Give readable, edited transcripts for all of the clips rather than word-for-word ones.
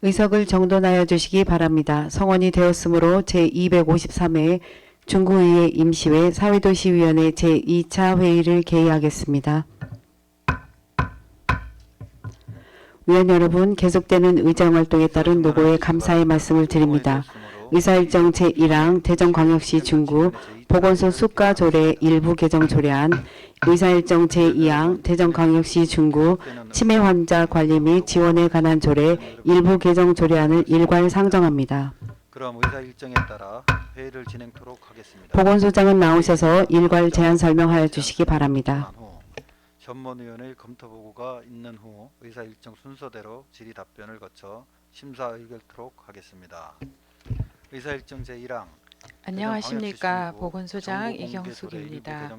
의석을 정돈하여 주시기 바랍니다. 성원이 되었으므로 제253회 중구의회 임시회 사회도시위원회 제2차 회의를 개의하겠습니다. 위원 여러분, 계속되는 의정활동에 따른 노고에 감사의 말씀을 드립니다. 의사일정 제1항 대전광역시 중구 보건소 수가 조례 일부 개정 조례안, 의사일정 제2항 대전광역시 중구 치매 환자 관리 및 지원에 관한 조례 일부 개정 조례안을 일괄 상정합니다. 그럼 의사 일정에 따라 회의를 진행토록 하겠습니다. 보건소장은 나오셔서 일괄 제안 설명하여 주시기 바랍니다. 전문위원회 검토 보고가 있는 후 의사 일정 순서대로 질의 답변을 거쳐 심사 의결토록 하겠습니다. 의사 일정 제1항 안녕하십니까. 보건소장 이경숙입니다.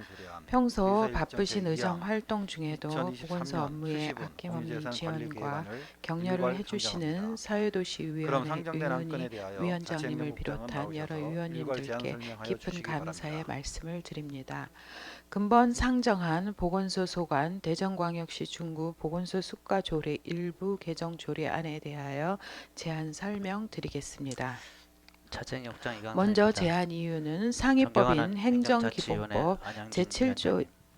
평소 바쁘신 의정 활동 중에도 보건소 업무에 아낌없는 지원과 격려를 해주시는 사회도시위원회 의원이 위원장님을 비롯한 여러 위원님들께 깊은 감사의 말씀을 드립니다. 근본 상정한 보건소 소관 대전광역시 중구 보건소 수가 조례 일부 개정 조례안에 대하여 제안 설명드리겠습니다. 먼저 제안 이유는 상위법인 행정기본법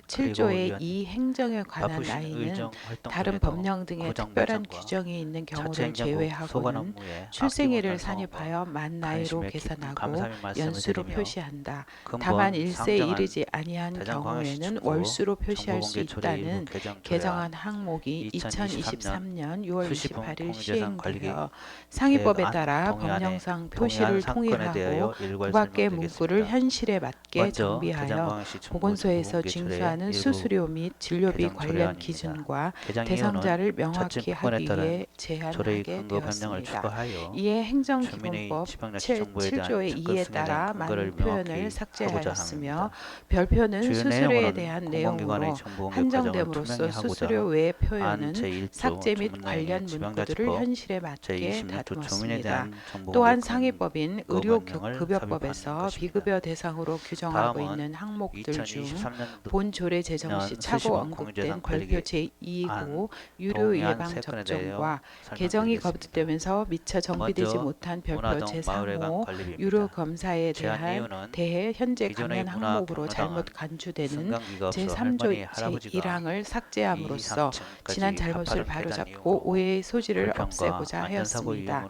제7조의 이 행정에 관한 나이는 다른 법령 등의 특별한 규정이 있는 경우를 제외하고는 출생일을 산입하여 만 나이로 계산하고 연수로 표시한다. 다만 1세에 이르지 아니한 경우에는 월수로 표시할 수 있다는 개정안 항목이 2023년 6월 28일 시행되어 상위법에 따라 법령상 표시를 통일하고 그 밖의 문구를 현실에 맞게 정비하여 보건소에서 징수하는 수수료 및 진료비 관련 기준과 대상자를 명확히 하기 위해 제안하게 되었습니다. 이에 행정기본법 제7조의 2에 따라 많은 표현을 삭제하였으며 별표는 수수료에 대한 내용으로 한정됨으로써 수수료 외의 표현은 삭제 및 관련 문구들을 현실에 맞게 다듬었습니다. 또한 상위법인 의료급여법에서 비급여 대상으로 규정하고 있는 항목들 중 본 조례 제정 시 차고 언급된 별표 제2호 유료 예방 접종과 개정이 거듭되면서 미처 정비되지 못한 별표 제3호 유료 검사에 대해 현재 관련 항목으로 잘못 간주되는 제3조 제1항을 삭제함으로써 지난 잘못을 바로잡고 오해의 소지를 없애고자 하였습니다.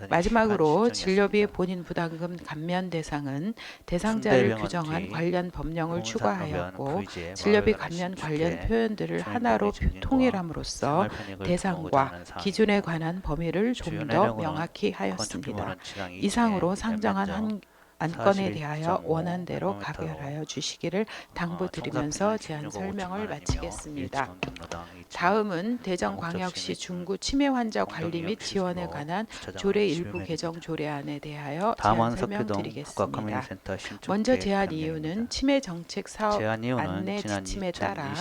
마지막으로 진료비 본인 부담금 감면 대상은 대상자를 규정한 관련 법령을 추가하였고 진료비 감면 관련 표현들을 하나로 통일함으로써 대상과 기준에 관한 범위를 좀 더 명확히 하였습니다. 이상으로 상정한 안건에 대하여 원안대로 가결하여 주시기를 당부드리면서 제안 설명을 마치겠습니다. 다음은 대전광역시 중구 치매 환자 관리 및 지원에 관한 조례 일부 개정 조례안에 대하여 제안 설명드리겠습니다. 먼저 제안 이유는 치매 정책 사업 안내 지침에 따라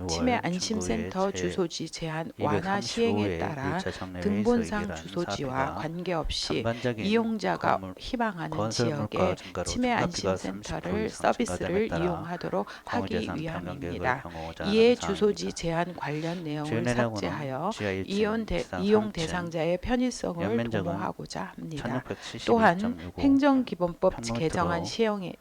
치매 안심센터 주소지 제한 완화 시행에 따라 등본상 주소지와 관계없이 이용자가 희망하는 지역에 치매 안심센터를 서비스를 이용하도록 하기 위함입니다. 이에 주소지 제한 관련 내용을 삭제하여 이용 대상자의 편의성을 도모하고자 합니다. 또한 행정기본법 개정안 시행에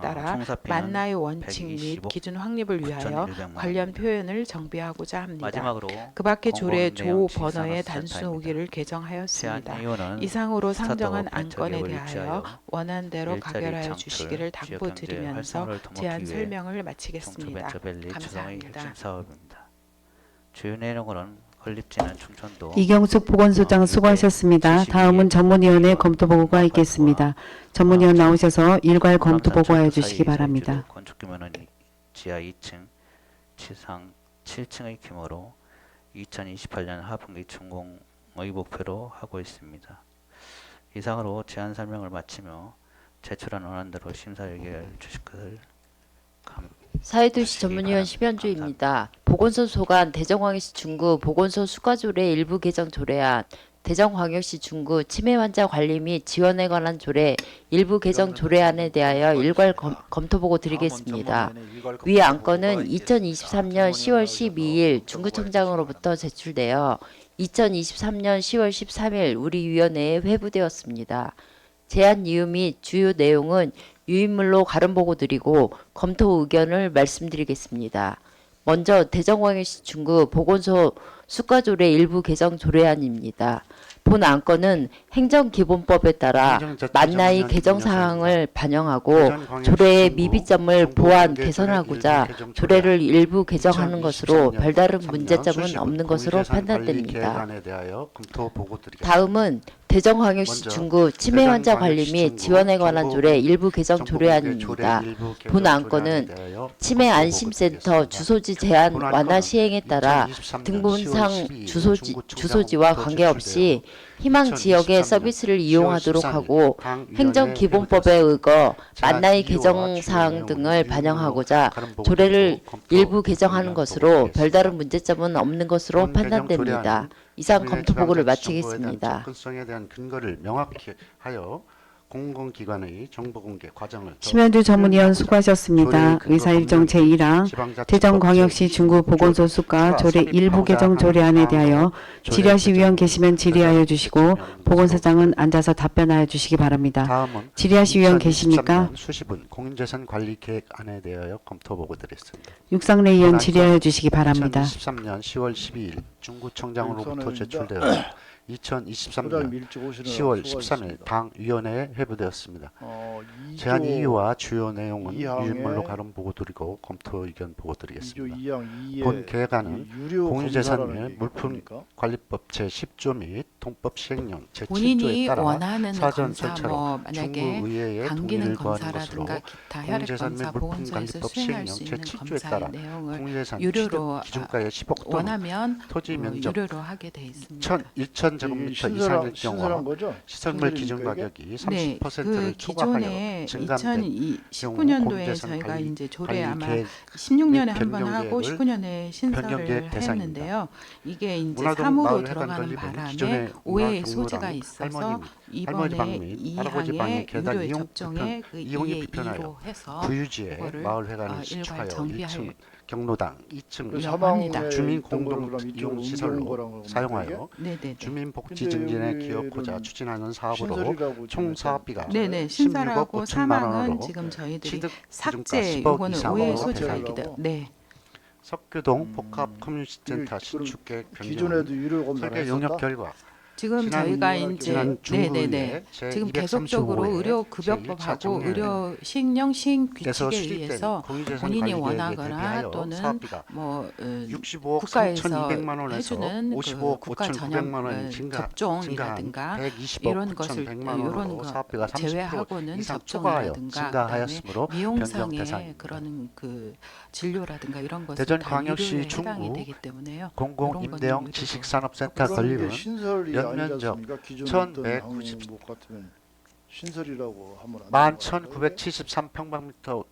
따라 만나의 원칙 및 기준 확립을 위하여 관련 표현을 정비하고자 합니다. 그 밖의 조례 조 번호의 단순 후기를 개정하였습니다. 이상으로 상정한 안건에 대하여 원안대로 가결하여 주시기를 당부드리면서 제안 설명을 마치겠습니다. 감사합니다. 이경숙 보건소장 수고하셨습니다. 다음은 전문위원회 검토보고가 있겠습니다. 전문위원 나오셔서 일괄 검토보고하여 주시기 바랍니다. 건축규모는 지하 2층, 지상 7층의 규모로 2028년 하반기 준공의 목표로 하고 있습니다. 이상으로 제안 설명을 마치며 제출한 원안대로 심사 의결 주실 것을 사회도시 전문위원 심현주입니다. 보건소 소관 대전광역시 중구 보건소 수가조례 일부 개정 조례안, 대전광역시 중구 치매 환자 관리 및 지원에 관한 조례 일부 개정 조례안에 대하여 일괄 검토보고 드리겠습니다. 위 안건은 2023년 10월 12일 중구청장으로부터 제출되어 2023년 10월 13일 우리 위원회에 회부되었습니다. 제안 이유 및 주요 내용은 유인물로 가름보고 드리고 검토 의견을 말씀드리겠습니다. 먼저 대전광역시 중구 보건소 수가조례 일부 개정 조례안입니다. 본 안건은 행정기본법에 따라 만나이 개정 사항을 반영하고 조례의 미비점을 보완 개선하고자 조례를 일부 개정하는 것으로 별다른 문제점은 없는 것으로 판단됩니다. 다음은 대전광역시 중구 치매 환자 관리 및 지원에 관한 조례 일부 개정 조례안입니다. 본 안건은 치매 안심센터 주소지 제한 완화 시행에 따라 등본상 주소지와 관계없이 희망 지역의 서비스를 이용하도록 하고 행정기본법에 의거 만나이 개정 사항 등을 반영하고자 조례를 일부 개정하는 것으로 별다른 문제점은 없는 것으로 판단됩니다. 이상 검토 보고를 마치겠습니다. 접근성에 대한 근거를 명확히 하여 공공기관의 정보공개 과정을 심현주 전문위원 수고하셨습니다. 의사일정 제1항 대전광역시 중구 보건소 수가 조례 일부 개정 조례안에 대하여 질의하실 위원 계시면 질의하여 주시고 보건소장은 앉아서 답변하여 주시기 바랍니다. 다음은 질의하실 위원 계십니까? 수시분 공인재산 관리 계획안에 대하여 검토 보고 드리겠습니다. 육상래 의원 질의하여 주시기 바랍니다. 2023년 10월 12일 중구청장으로부터 제출되어 2023년 10월 13일 당 위원회에 회부되었습니다. 제안 이유와 주요 내용은 유인물로 가름 보고 드리고 검토 의견 보고 드리겠습니다. 본 계획안은 공유재산 및 물품관리법 제10조 및 동법 시행령 제7조에 본인이 따라 원하는 사전 검사 절차로 뭐 만약에 중구의회에 감기능 동의를 구하는 것으로 검사라든가 기타 혈액 공유재산 및 검사 보건소에서 물품관리법 수행할 시행령 수 있는 제7조에 따라 검사의 내용을 공유재산 유료로 기준가의 10억 또는 원하면 토지 면적 유료로 하게 돼 있습니다. 1,000제곱미터 이상일 경우 시설물 기준 가격이 30%를 그 초과하여 기존에 증감된 2019년도에 공유재산 저희가 관리- 이제 조례 관리 아마 계획 16년에 및 한 번 변경 하고 계획을 19년에 변경 계획 신설을 대상입니다. 했는데요. 이게 이제 문화동 3호로 마을 들어가는 해관 바람에 기존의 오해의 문화 소지가 경로당 있어서 할머니 이번에 방 및 이 할아버지 방의 항에 계단 유료의 이용 접종에 그 이용이 2에 불편하여 2로 해서 구유지에 그거를 마을 회관을 일괄 신축하여 정비할 1층 경로당 2층 합니다. 주민 공동 이용 시설로 사용하여 네네네. 주민 복지 증진에 기여하고자 추진하는 사업으로 총 사업비가 네네 16억 신설하고 5천만 사망은 원으로 지금 저희들이 취득 삭제 기준가 10억 요거는 이상으로 오해의 소지가 대상이고 있기 때문에 네. 석교동 복합 커뮤니티 센터 신축 계획 변경 기존에도 유료 검사를 설계 했었다? 용역 결과 지금 지난 저희가 이제 지난 네네네 중구의회 지금 제235회 계속적으로 의료 제1차 급여법하고 정례 의료 시행령 시행 에서 규칙에 수립된 의해서 공유재산 본인이 관리 계획에 원하거나 대비하여 또는 사업비가 뭐 65억 국가에서 3,200만 원에서 해주는 그 55억 국가 5,900만 원이 전용 증가한 접종이라든가 120억 이런 것을 9,100만 원으로 이런 거 사업비가 30% 제외하고는 이상 초과하여 접종이라든가 증가하였으므로 그다음에 변경 미용상의 대상입니다. 그런 그 진료라든가 이런 것은 대전광역시 다 유료에 해당이 중구 되기 때문에요. 공공 이런 거는 임대형 유료로. 지식산업센터 그럼 건립은 이게 신설이 연면적 아니지 않습니까? 기존에 1190 있던 항목 같으면 신설이라고 하면 안 되는 거예요? 11,973평방미터며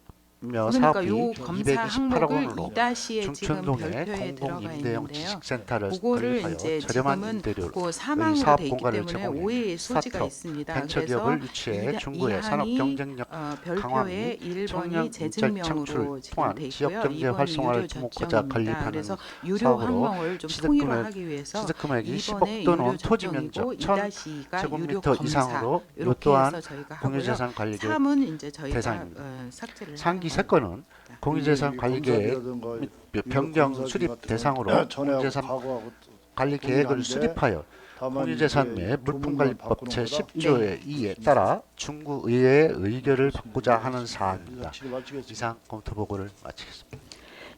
그러니까 사업비 요 검사 228억 항목을 원으로 2-에 지금 중천동에 별표에 들어가 공공 임대형 있는데요. 지식센터를 그거를 건립하여 이제 저렴한 지금은 임대료로 그 사망으로 사업 돼 있기 공간을 때문에 제공해 오해의 소지가 스타트업, 있습니다. 벤처기업을 그래서 유치해 이 중구의 항이, 산업 경쟁력 별표에 청년 1번이 인적 재증명으로 창출 지금 통한 돼 지역 있고요. 경제 2번이 활성화를 유료 도모하고자 접종입니다. 건립하는 그래서 유료 사업으로 항목을 좀 취득 통일화하기 위해서 취득 금액이 2번에 10억 또는 유료 토지 접종이고 면적 2-2가 유료 1,000제곱미터 검사 이상으로 이 이렇게 또한 해서 저희가 하고요. 공유재산 관리 계획 3은 이제 저희가 대상입니다. 삭제를 상기 하는 세 건은 공유재산 이 관리 계획 검사라든가 및 유료 변경 검사지 수립 같은 대상으로 건 전에하고 공유재산 과거하고 관리 계획을 동일한데 수립하여 다만 공유재산 이제 및 물품관리법 조문만 바꾸는 거다? 제10조의 2에 따라 중구의회의 의결을 받고자 하는 사항입니다. 질의 마치겠습니다. 이상 검토 보고를 마치겠습니다.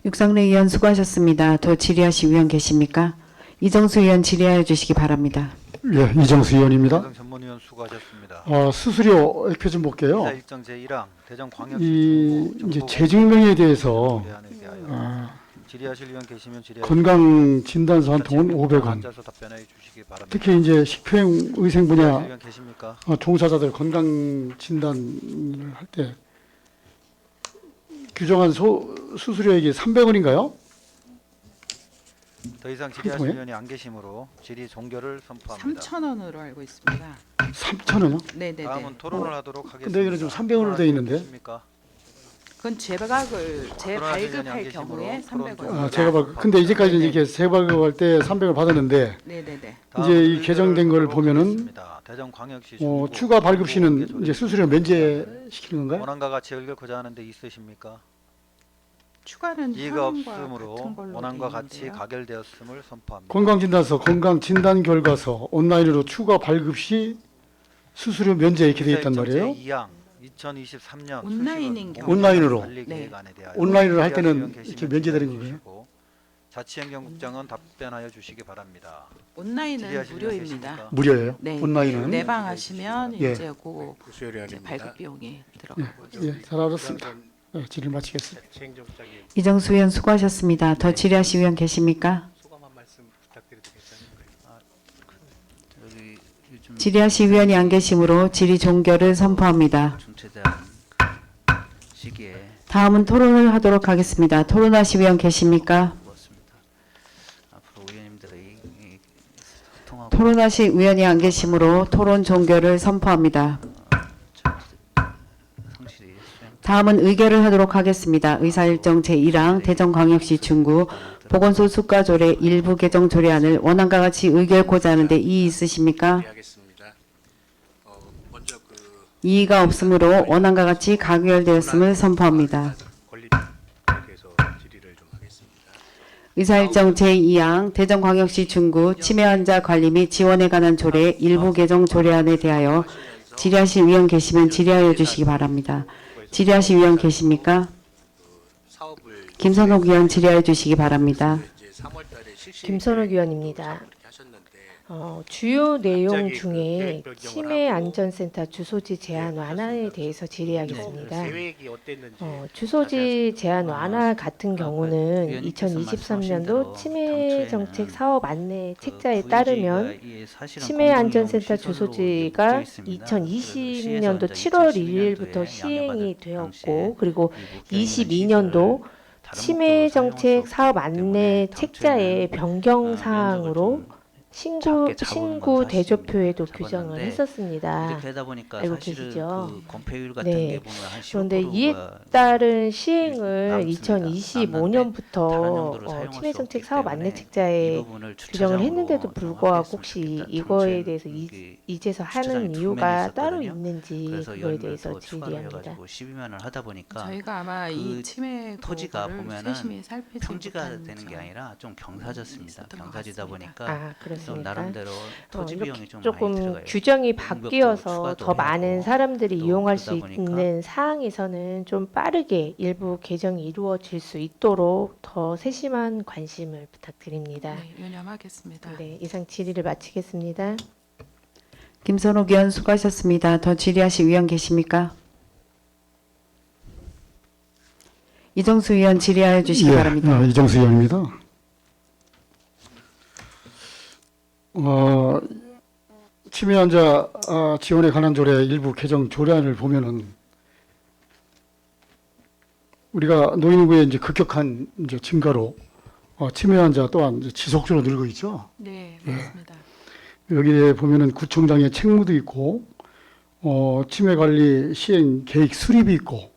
육상래 의원 수고하셨습니다. 더 질의하실 위원 계십니까? 이정수 의원 질의하여 주시기 바랍니다. 예, 이정수 의원입니다. 대전 전문위원 수고하셨습니다. 수수료 이렇게 좀 볼게요. 의사일정 제1항 대전광역시 이 중구 이제 정보 재증명에 대해서 조례안에 대하여 아, 질의하실 위원 계시면 질의하시고 건강 진단서 한 통은 질문 500원. 앉아서 답변해 주시기 바랍니다. 특히 이제 식표행 의생 질의하실 분야 위원 계십니까? 종사자들 건강 진단을 할 때 규정한 수수료액이 300원인가요? 더 이상 질의하실 통에? 위원이 안 계시므로 질의 종결을 선포합니다. 3,000원으로 알고 있습니다. 3,000원이요? 네네네. 다음은 토론을 하도록 하겠습니다. 근데 여기는 좀 300원으로 돼 있는데. 계십니까? 그건 재발급할 경우에 300원. 제가 근데 이제까지 이렇게 재발급할 때 300을 받았는데 네네네. 이제 이 개정된 걸 보면은 대전광역시 추가 발급 시는 이제 수수료 면제시키는 건가요? 원안과 같이 의결코자 하는 데 있으십니까? 추가는 이의가 현황과 없으므로 같은 걸로 원안과 돼 같이 있는데요. 가결되었음을 선포합니다. 건강진단서, 건강진단결과서 온라인으로 추가 발급 시 수수료 면제 이렇게 되어 있단 말이에요. 2항 2023년 온라인인 경우. 온라인으로. 관리계획안에 대하여 온라인으로 할 때는 지하수연 이렇게 게시물 면제되는 기다려 거예요? 주시고 자치행정국장은 답변하여 주시기 바랍니다. 온라인은 질의하실 분 무료입니다. 계십니까? 무료예요? 네. 온라인은? 내방하시면 예. 이제 그 이제 발급 비용이 들어가고. 예, 잘 알았습니다. 질의 마치겠습니다. 이정수 의원 수고하셨습니다. 더 질의하실 의원 계십니까? 저기 요즘 질의하실 의원이 안 계시므로 질의 종결을 선포합니다. 중체제한 시기에 다음은 토론을 하도록 하겠습니다. 토론하실 의원 계십니까? 무엇입니다. 앞으로 의원님들의 이 소통하고 토론하실 의원이 안 계시므로 토론 종결을 선포합니다. 성실히 수행 다음은 의결을 하도록 하겠습니다. 의사일정 제1항 대전광역시 중구 보건소 수가조례 일부 개정 조례안을 원안과 같이 의결코자 하는데 이의 있으십니까? 먼저 이의가 없으므로 원안과 같이 가결되었음을 선포합니다. 권리에 대해서 질의를 좀 하겠습니다. 의사일정 제2항 대전광역시 중구 치매 환자 관리 및 지원에 관한 조례 일부 개정 조례안에 대하여 질의하실 의원 계시면 질의하여 주시기 바랍니다. 질의하실 의원 계십니까? 사업을 김선옥 의원 질의하여 주시기 바랍니다. 이제 3월달에 실시 김선옥 의원입니다. 이렇게 하셨는데 주요 내용 갑자기 중에 그 계획 치매 변경을 하고 안전센터 주소지 제한 완화에 대해서 질의하겠습니다. 계획이 어땠는지 주소지 제한 완화 같은 경우는 의원님께서 2023년도 치매 말씀하신 정책 대로 사업 안내 그 책자에 부유지가 따르면 이 사실은 치매 공공용 안전센터 시설로 주소지가 묶여 있습니다. 그래서 2020년도 시에서 7월 이제 1일부터 2012년도에 시행이 양해받은 되었고 당시에 그리고 이 묶여 있는 22년도 시설을 다른 치매 목적으로 사용할 수 정책 없기 사업 때문에 안내 책자의 당초에는 변경 면적을 사항으로 좀 신구 작게 잡은 신구 건 대조표에도 사실입니다. 규정을 잡았는데 했었습니다. 이렇게 하다 보니까 알고 사실은 계시죠? 그 건폐율 같은 네. 게 보면 한 그런데 15%가 이에 따른 시행을 남습니다. 다른 2025년부터 용도로 사용할 치매 수 정책 없기 사업 때문에 안내 이 책자에 부분을 규정을 주차장으로 했는데도 좀 불구하고 확대했으면 혹시 좋겠다. 이거에 당초에는 대해서 이게 이제서 주차장이 하는 두 이유가 면이 따로 있었거든요. 있는지 그래서 그거에 10면을 대해서 더 추가를 질의합니다. 해가지고 12면을 하다 보니까 저희가 아마 이 그 치매 토지가 그거를 보면은 세심히 살피지 평지가 못한 되는 게 점. 아니라 좀 경사졌습니다. 있었던 것 경사지다 같습니다. 보니까 아, 좀 그렇습니까? 나름대로 토지 비용이 이렇게 좀 많이 조금 들어가요. 규정이 용벽도 바뀌어서 추가도 더 많은 하고 사람들이 또 이용할 그러다 수 보니까 있는 사항에서는 좀 빠르게 일부 개정이 이루어질 수 있도록 더 세심한 관심을 부탁드립니다. 네, 유념하겠습니다. 네, 이상 질의를 마치겠습니다. 김선옥 의원 수고하셨습니다. 더 질의하실 의원 계십니까? 이정수 의원 질의하여 주시기 바랍니다. 이정수 의원입니다. 치매 환자 지원에 관한 조례 일부 개정 조례안을 보면은 우리가 노인구의 이제 급격한 이제 증가로 치매 환자 또한 이제 지속적으로 늘고 있죠. 네, 맞습니다. 여기에 보면은 구청장의 책무도 있고 치매 관리 시행 계획 수립이 있고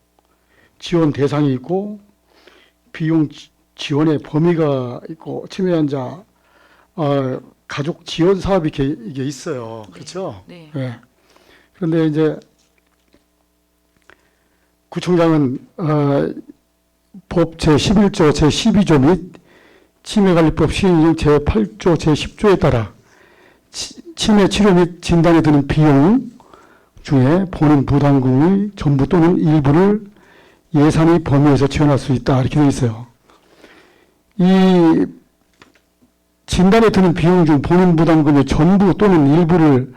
지원 대상이 있고 비용 지원의 범위가 있고 치매 환자 가족 지원 사업이 이게 있어요. 그렇죠? 네. 네. 그런데 이제 구청장은 법 제11조 제12조 및 치매관리법 시행령 제8조 제10조에 따라 치매 치료 및 진단에 드는 비용 중에 본인 부담금의 전부 또는 일부를 예산의 범위에서 지원할 수 있다 이렇게 되어 있어요. 이 진단에 드는 비용 중 본인 부담금의 전부 또는 일부를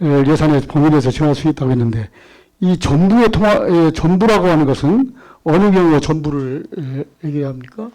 예산의 범위에서 지원할 수 있다고 했는데 이 전부라고 하는 것은 어느 경우에 전부를 얘기합니까?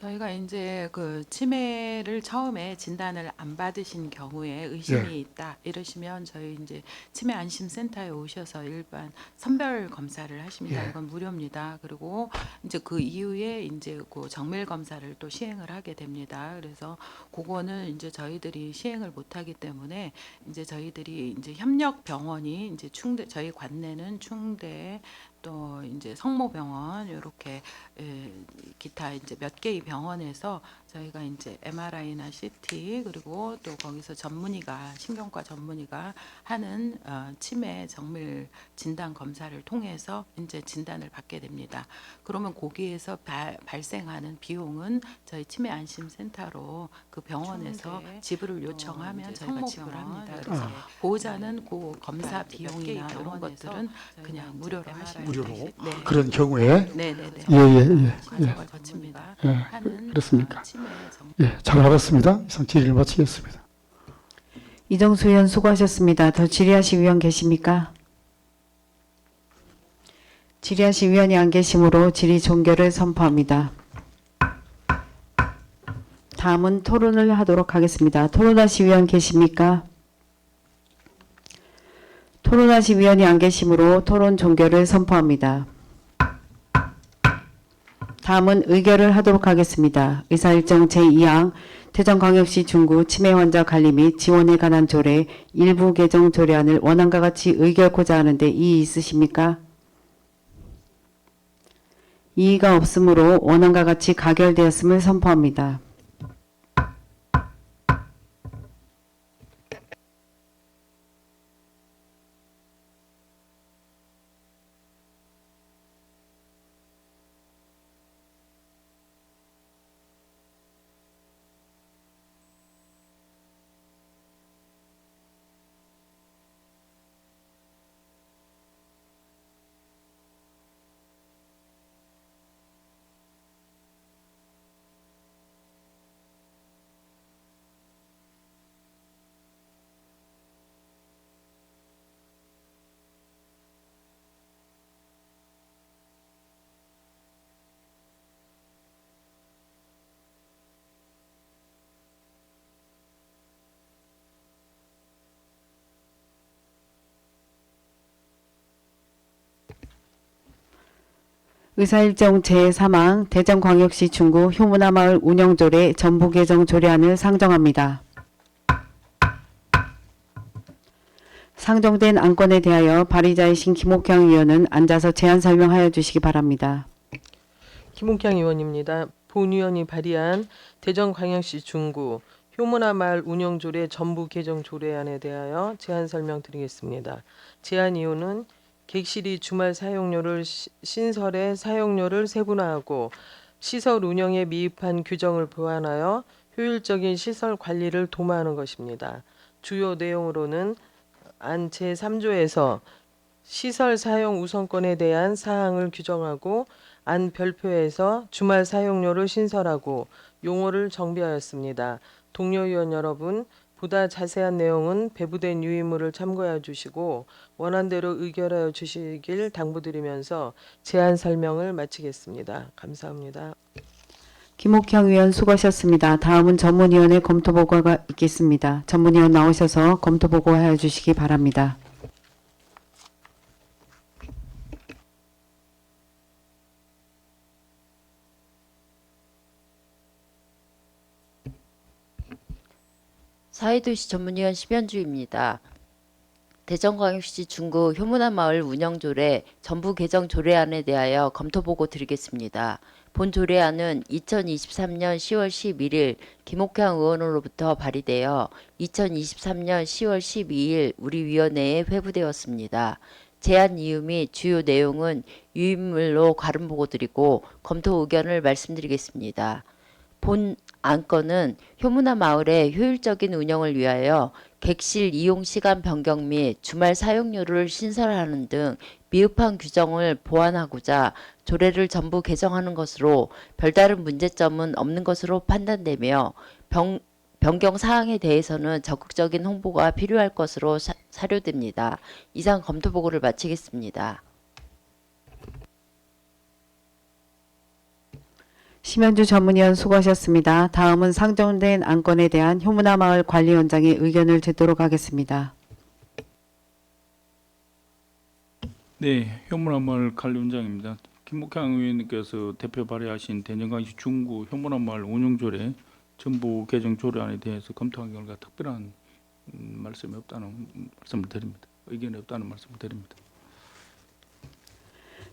저희가 이제 그 치매를 처음에 진단을 안 받으신 경우에 의심이 예. 있다 이러시면 저희 이제 치매 안심센터에 오셔서 일반 선별 검사를 하십니다. 예. 이건 무료입니다. 그리고 이제 그 이후에 이제 그 정밀 검사를 또 시행을 하게 됩니다. 그래서 그거는 이제 저희들이 시행을 못 하기 때문에 이제 저희들이 이제 협력 병원이 이제 충대 저희 관내는 충대 또 이제 성모병원 이렇게 기타 이제 몇 개의 병원에서 저희가 이제 MRI나 CT 그리고 또 거기서 전문의가 신경과 전문의가 하는 치매 정밀 진단 검사를 통해서 이제 진단을 받게 됩니다. 그러면 거기에서 발생하는 비용은 저희 치매 안심센터로 그 병원에서 지불을 요청하면 저희가 지불합니다. 그래서 보호자는 그 검사 비용이나 이런 것들은 그냥 무료로 하시면 무료로 네. 그런 경우에 네네네. 예. 과정을 거칩니다. 예, 하는 그렇습니까? 치매 정 예, 잘 알았습니다. 이상 질의를 마치겠습니다. 이정수 의원 수고하셨습니다. 더 질의하실 의원 계십니까? 질의하실 의원이 안 계시므로 질의 종결을 선포합니다. 다음은 토론을 하도록 하겠습니다. 토론하실 의원 계십니까? 토론하실 의원이 안 계시므로 토론 종결을 선포합니다. 다음은 의결을 하도록 하겠습니다. 의사일정 제2항 대전광역시 중구 치매 환자 관리 및 지원에 관한 조례 일부 개정 조례안을 원안과 같이 의결코자 하는데 이의 있으십니까? 이의가 없으므로 원안과 같이 가결되었음을 선포합니다. 의사일정 제3항 대전광역시 중구 효문화마을 운영조례 전부 개정 조례안을 상정합니다. 상정된 안건에 대하여 발의자이신 김옥향 의원은 앉아서 제안 설명하여 주시기 바랍니다. 김옥향 의원입니다. 본위원이 발의한 대전광역시 중구 효문화마을 운영조례 전부 개정 조례안에 대하여 제안 설명드리겠습니다. 제안 이유는 객실이 주말 사용료를 신설의 사용료를 세분화하고 시설 운영에 미흡한 규정을 보완하여 효율적인 시설 관리를 도모하는 것입니다. 주요 내용으로는 안 제3조에서 시설 사용 우선권에 대한 사항을 규정하고 안 별표에서 주말 사용료를 신설하고 용어를 정비하였습니다. 동료 의원 여러분, 보다 자세한 내용은 배부된 유의물을 참고해 주시고 원안대로 의결하여 주시길 당부드리면서 제안 설명을 마치겠습니다. 감사합니다. 김옥향 의원 수고하셨습니다. 다음은 전문위원회 검토보고가 있겠습니다. 전문위원 나오셔서 검토보고하여 주시기 바랍니다. 사회도시 전문위원 심현주입니다. 대전광역시 중구 효문화마을 운영조례 전부 개정 조례안에 대하여 검토보고 드리겠습니다. 본 조례안은 2023년 10월 11일 김옥향 의원으로부터 발의되어 2023년 10월 12일 우리 위원회에 회부되었습니다. 제안 이유 및 주요 내용은 유인물로 가름보고 드리고 검토 의견을 말씀드리겠습니다. 본 안건은 효문화 마을의 효율적인 운영을 위하여 객실 이용 시간 변경 및 주말 사용료를 신설하는 등 미흡한 규정을 보완하고자 조례를 전부 개정하는 것으로 별다른 문제점은 없는 것으로 판단되며 변경 사항에 대해서는 적극적인 홍보가 필요할 것으로 사료됩니다. 이상 검토 보고를 마치겠습니다. 심현주 전문위원 수고하셨습니다. 다음은 상정된 안건에 대한 효문화마을 관리원장의 의견을 듣도록 하겠습니다. 네, 효문화마을 관리원장입니다. 김옥향 의원님께서 대표 발의하신 대전광역시 중구 효문화마을 운영조례 전부 개정 조례안에 대해서 검토한 결과 특별한 말씀이 없다는 말씀을 드립니다. 의견이 없다는 말씀을 드립니다.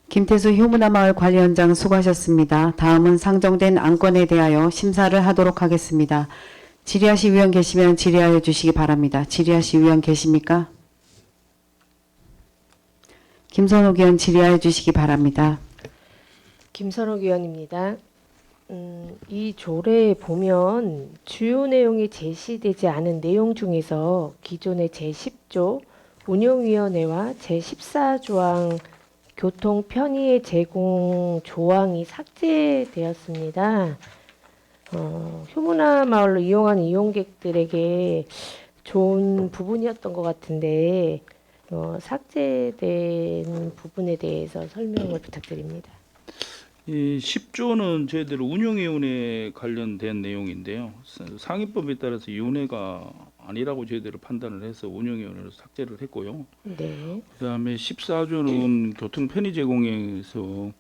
김태수 효문화마을 관리원장 수고하셨습니다. 다음은 상정된 안건에 대하여 심사를 하도록 하겠습니다. 질의하실 위원 계시면 질의하여 주시기 바랍니다. 질의하실 위원 계십니까? 김선옥 의원 질의하여 주시기 바랍니다. 김선옥 의원입니다. 이 조례에 보면 주요 내용이 제시되지 않은 내용 중에서 기존의 제10조 운영위원회와 제14조항 교통 편의의 제공 조항이 삭제되었습니다. 효문화 마을로 이용하는 이용객들에게 좋은 부분이었던 것 같은데 삭제된 부분에 대해서 설명을 부탁드립니다. 이 10조는 저희들 운영위원회 관련된 내용인데요. 상위법에 따라서 위원회가 아니라고 저희들이 판단을 해서 운영위원회로 삭제를 했고요. 네. 그다음에 14조는 교통 편의 제공에서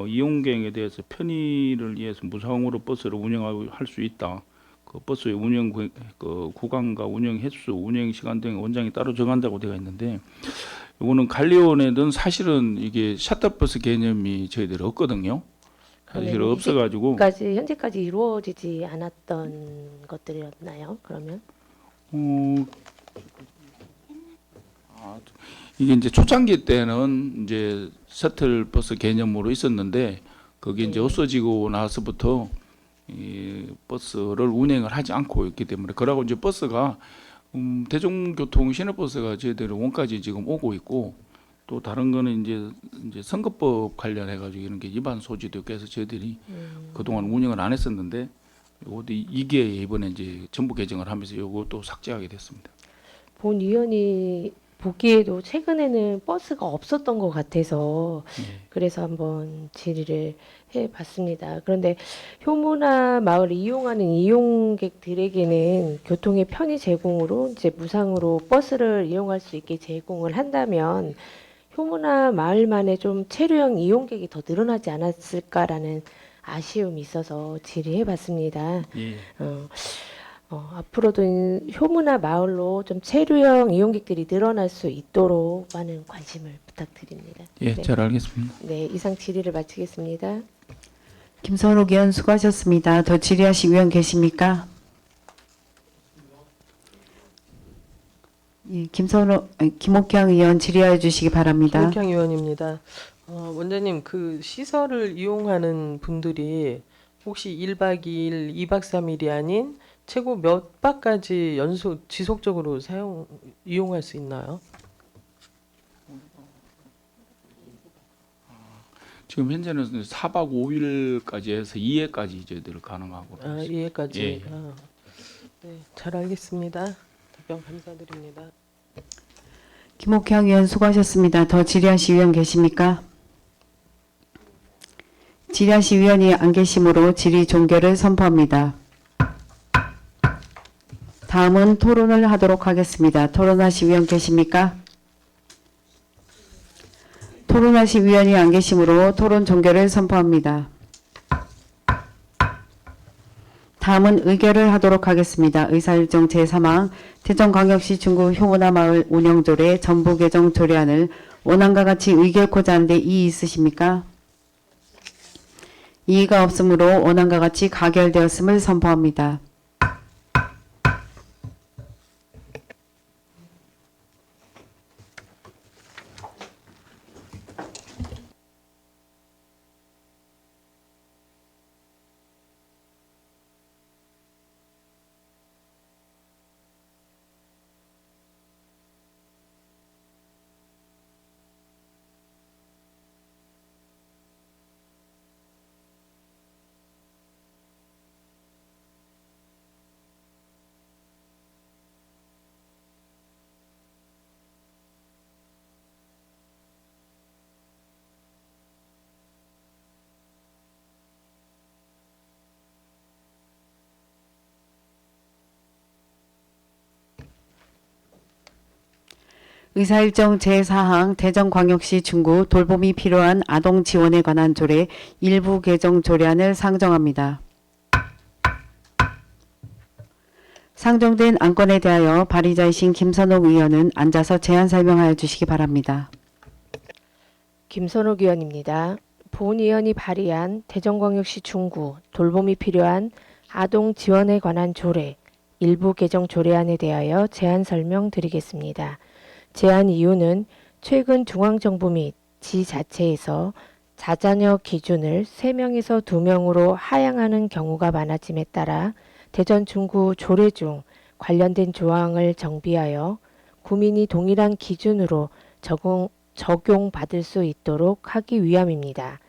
이용객에 대해서 편의를 위해서 무상으로 버스를 운영할 수 있다. 그 버스의 운영 그 구간과 운영 횟수, 운영 시간 등의 원장이 따로 정한다고 되어 있는데, 이거는 관리원에는 사실은 이게 셔틀버스 개념이 저희들 없거든요. 사실 없어가지고 현재까지 이루어지지 않았던 것들이었나요? 그러면? 이게 이제 초창기 때는 이제 셔틀버스 개념으로 있었는데, 그게 이제 없어지고 나서부터 이 버스를 운행을 하지 않고 있기 때문에, 그러고 이제 버스가 대중교통 시내버스가 저희들 원까지 지금 오고 있고, 또 다른 거는 이제 선거법 관련해 가지고 이런 게 위반 소지도 있고 해서 저희들이 그동안 운영을 안 했었는데, 요것도 이게 이번에 이제 정부 개정을 하면서 요것도 삭제하게 됐습니다. 본 위원이 보기에도 최근에는 버스가 없었던 것 같아서 그래서 한번 질의를 해봤습니다. 그런데 효문화 마을을 이용하는 이용객들에게는 교통의 편의 제공으로 이제 무상으로 버스를 이용할 수 있게 제공을 한다면 효문화 마을만의 좀 체류형 이용객이 더 늘어나지 않았을까라는 아쉬움이 있어서 질의해봤습니다. 예. 앞으로도 효문화 마을로 좀 체류형 이용객들이 늘어날 수 있도록 많은 관심을 부탁드립니다. 예, 네. 잘 알겠습니다. 네, 이상 질의를 마치겠습니다. 김선옥 의원 수고하셨습니다. 더 질의하실 위원 계십니까? 예, 김옥향 의원 질의하여 주시기 바랍니다. 김옥향 의원입니다. 원장님, 그 시설을 이용하는 분들이 혹시 1박 2일, 2박 3일이 아닌 최고 몇 박까지 연속 지속적으로 이용할 수 있나요? 지금 현재는 4박 5일까지 해서 2회까지 저희들 가능하고. 2회까지. 예. 네, 잘 알겠습니다. 답변 감사드립니다. 김옥향 의원 수고하셨습니다. 더 질의하실 위원 계십니까? 질의하실 위원이 안 계시므로 질의 종결을 선포합니다. 다음은 토론을 하도록 하겠습니다. 토론하실 위원 계십니까? 토론하실 위원이 안 계시므로 토론 종결을 선포합니다. 다음은 의결을 하도록 하겠습니다. 의사일정 제3항 대전광역시 중구 효문화 마을 운영조례 전부 개정 조례안을 원안과 같이 의결코자 하는데 이의 있으십니까? 이의가 없으므로 원안과 같이 가결되었음을 선포합니다. 의사일정 제4항 대전광역시 중구 돌봄이 필요한 아동 지원에 관한 조례 일부 개정 조례안을 상정합니다. 상정된 안건에 대하여 발의자이신 김선옥 의원은 앉아서 제안 설명하여 주시기 바랍니다. 김선옥 의원입니다. 본 의원이 발의한 대전광역시 중구 돌봄이 필요한 아동 지원에 관한 조례 일부 개정 조례안에 대하여 제안 설명드리겠습니다. 제안 이유는 최근 중앙정부 및 지자체에서 자자녀 기준을 3명에서 2명으로 하향하는 경우가 많아짐에 따라 대전 중구 조례 중 관련된 조항을 정비하여 구민이 동일한 기준으로 적용받을 수 있도록 하기 위함입니다.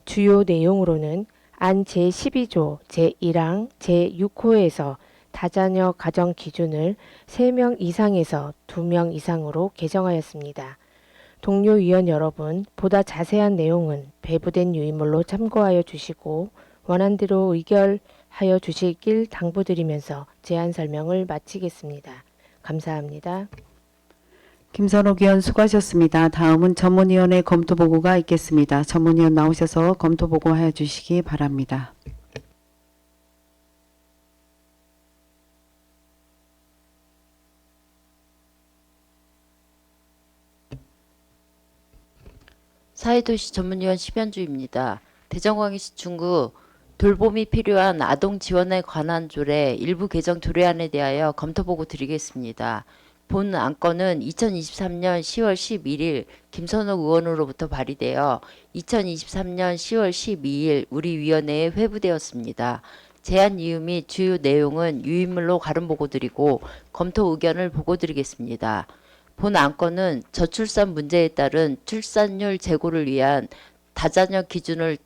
주요 내용으로는 안 제12조 제1항 제6호에서 다자녀 가정 기준을 3명 이상에서 2명 이상으로 개정하였습니다. 동료 위원 여러분, 보다 자세한 내용은 배부된 유인물로 참고하여 주시고 원안대로 의결하여 주시길 당부드리면서 제안 설명을 마치겠습니다. 감사합니다. 김선옥 의원 수고하셨습니다. 다음은 전문위원회 검토보고가 있겠습니다. 전문위원 나오셔서 검토보고하여 주시기 바랍니다. 사회도시 전문위원 심현주입니다. 대전광역시 중구 돌봄이 필요한 아동 지원에 관한 조례 일부 개정 조례안에 대하여 검토보고 드리겠습니다. 본 안건은 2023년 10월 11일 김선옥 의원으로부터 발의되어 2023년 10월 12일 우리 위원회에 회부되었습니다. 제안 이유 및 주요 내용은 유인물로 가름보고 드리고 검토 의견을 보고 드리겠습니다. 본 안건은 저출산 문제에 따른 출산율 제고를 위한 다자녀 기준을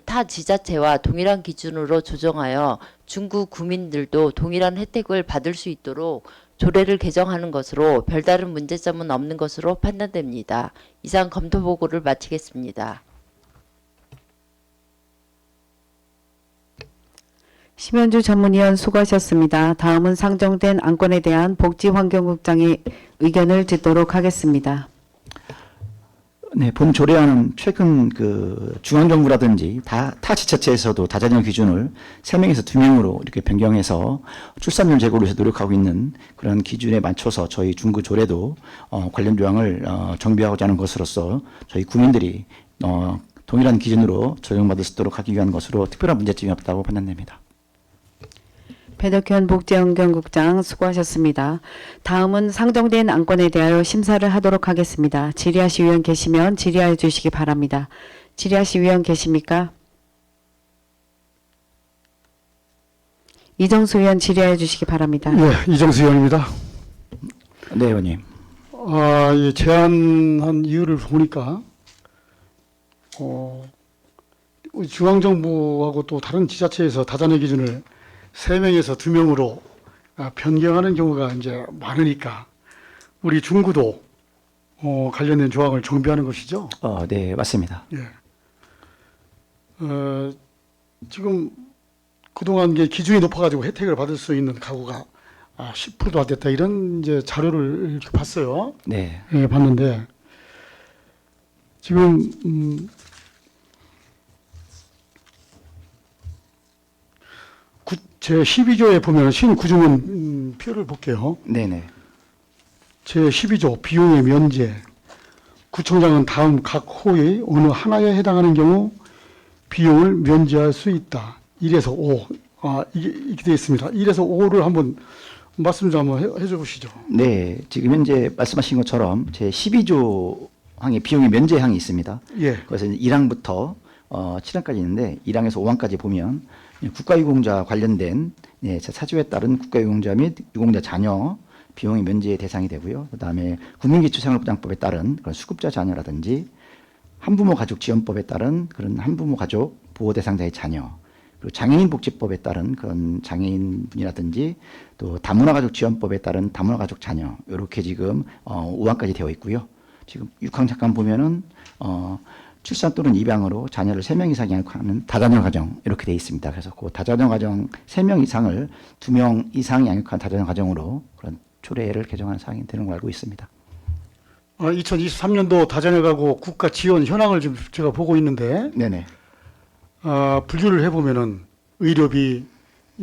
타 지자체와 동일한 기준으로 조정하여 중구 구민들도 동일한 혜택을 받을 수 있도록 조례를 개정하는 것으로 별다른 문제점은 없는 것으로 판단됩니다. 이상 검토 보고를 마치겠습니다. 심현주 전문위원 수고하셨습니다. 다음은 상정된 안건에 대한 복지환경국장의 의견을 듣도록 하겠습니다. 네, 본 조례안은 최근 중앙정부라든지 타 지자체에서도 다자녀 기준을 3명에서 2명으로 이렇게 변경해서 출산율 제고를 위해서 노력하고 있는 그런 기준에 맞춰서 저희 중구 조례도 관련 조항을 정비하고자 하는 것으로서 저희 구민들이 동일한 기준으로 적용받을 수 있도록 하기 위한 것으로 특별한 문제점이 없다고 판단됩니다. 배덕현 복지환경국장 수고하셨습니다. 다음은 상정된 안건에 대하여 심사를 하도록 하겠습니다. 질의하실 위원 계시면 질의하여 주시기 바랍니다. 질의하실 위원 계십니까? 이정수 의원 질의하여 주시기 바랍니다. 네, 이정수 의원입니다. 네, 의원님. 예, 제안한 이유를 보니까 중앙정부하고 또 다른 지자체에서 다자녀 기준을 3명에서 2명으로 변경하는 경우가 이제 많으니까 우리 중구도 관련된 조항을 정비하는 것이죠. 네, 맞습니다. 예. 지금 그동안 이게 기준이 높아가지고 혜택을 받을 수 있는 가구가 10%도 안 됐다 이런 이제 자료를 이렇게 봤어요. 네. 예, 봤는데 지금 제 12조에 보면 59조문 표를 볼게요. 네네. 제 12조 비용의 면제. 구청장은 다음 각 호의 어느 하나에 해당하는 경우 비용을 면제할 수 있다. 1에서 5. 이게 되어 있습니다. 1에서 5를 한번 말씀 좀 한번 해줘 보시죠. 네, 지금 현재 말씀하신 것처럼 제 12조 항의 비용의 면제항이 있습니다. 예. 그래서 1항부터 7항까지 있는데 1항에서 5항까지 보면 국가유공자 관련된 사주에 따른 국가유공자 및 유공자 자녀 비용의 면제의 대상이 되고요. 그다음에 국민기초생활보장법에 따른 그런 수급자 자녀라든지 한부모 가족 지원법에 따른 그런 한부모 가족 보호 대상자의 자녀, 그리고 장애인 복지법에 따른 그런 장애인 분이라든지 또 다문화 가족 지원법에 따른 다문화 가족 자녀 이렇게 지금 5항까지 되어 있고요. 지금 6항 잠깐 보면은 출산 또는 입양으로 자녀를 3명 이상 양육하는 다자녀 가정 이렇게 되어 있습니다. 그래서 그 다자녀 가정 3명 이상을 2명 이상 양육한 다자녀 가정으로 그런 조례를 개정하는 사항이 되는 걸로 알고 있습니다. 2023년도 다자녀 가구 국가 지원 현황을 지금 제가 보고 있는데, 네네. 분류를 해보면은 의료비,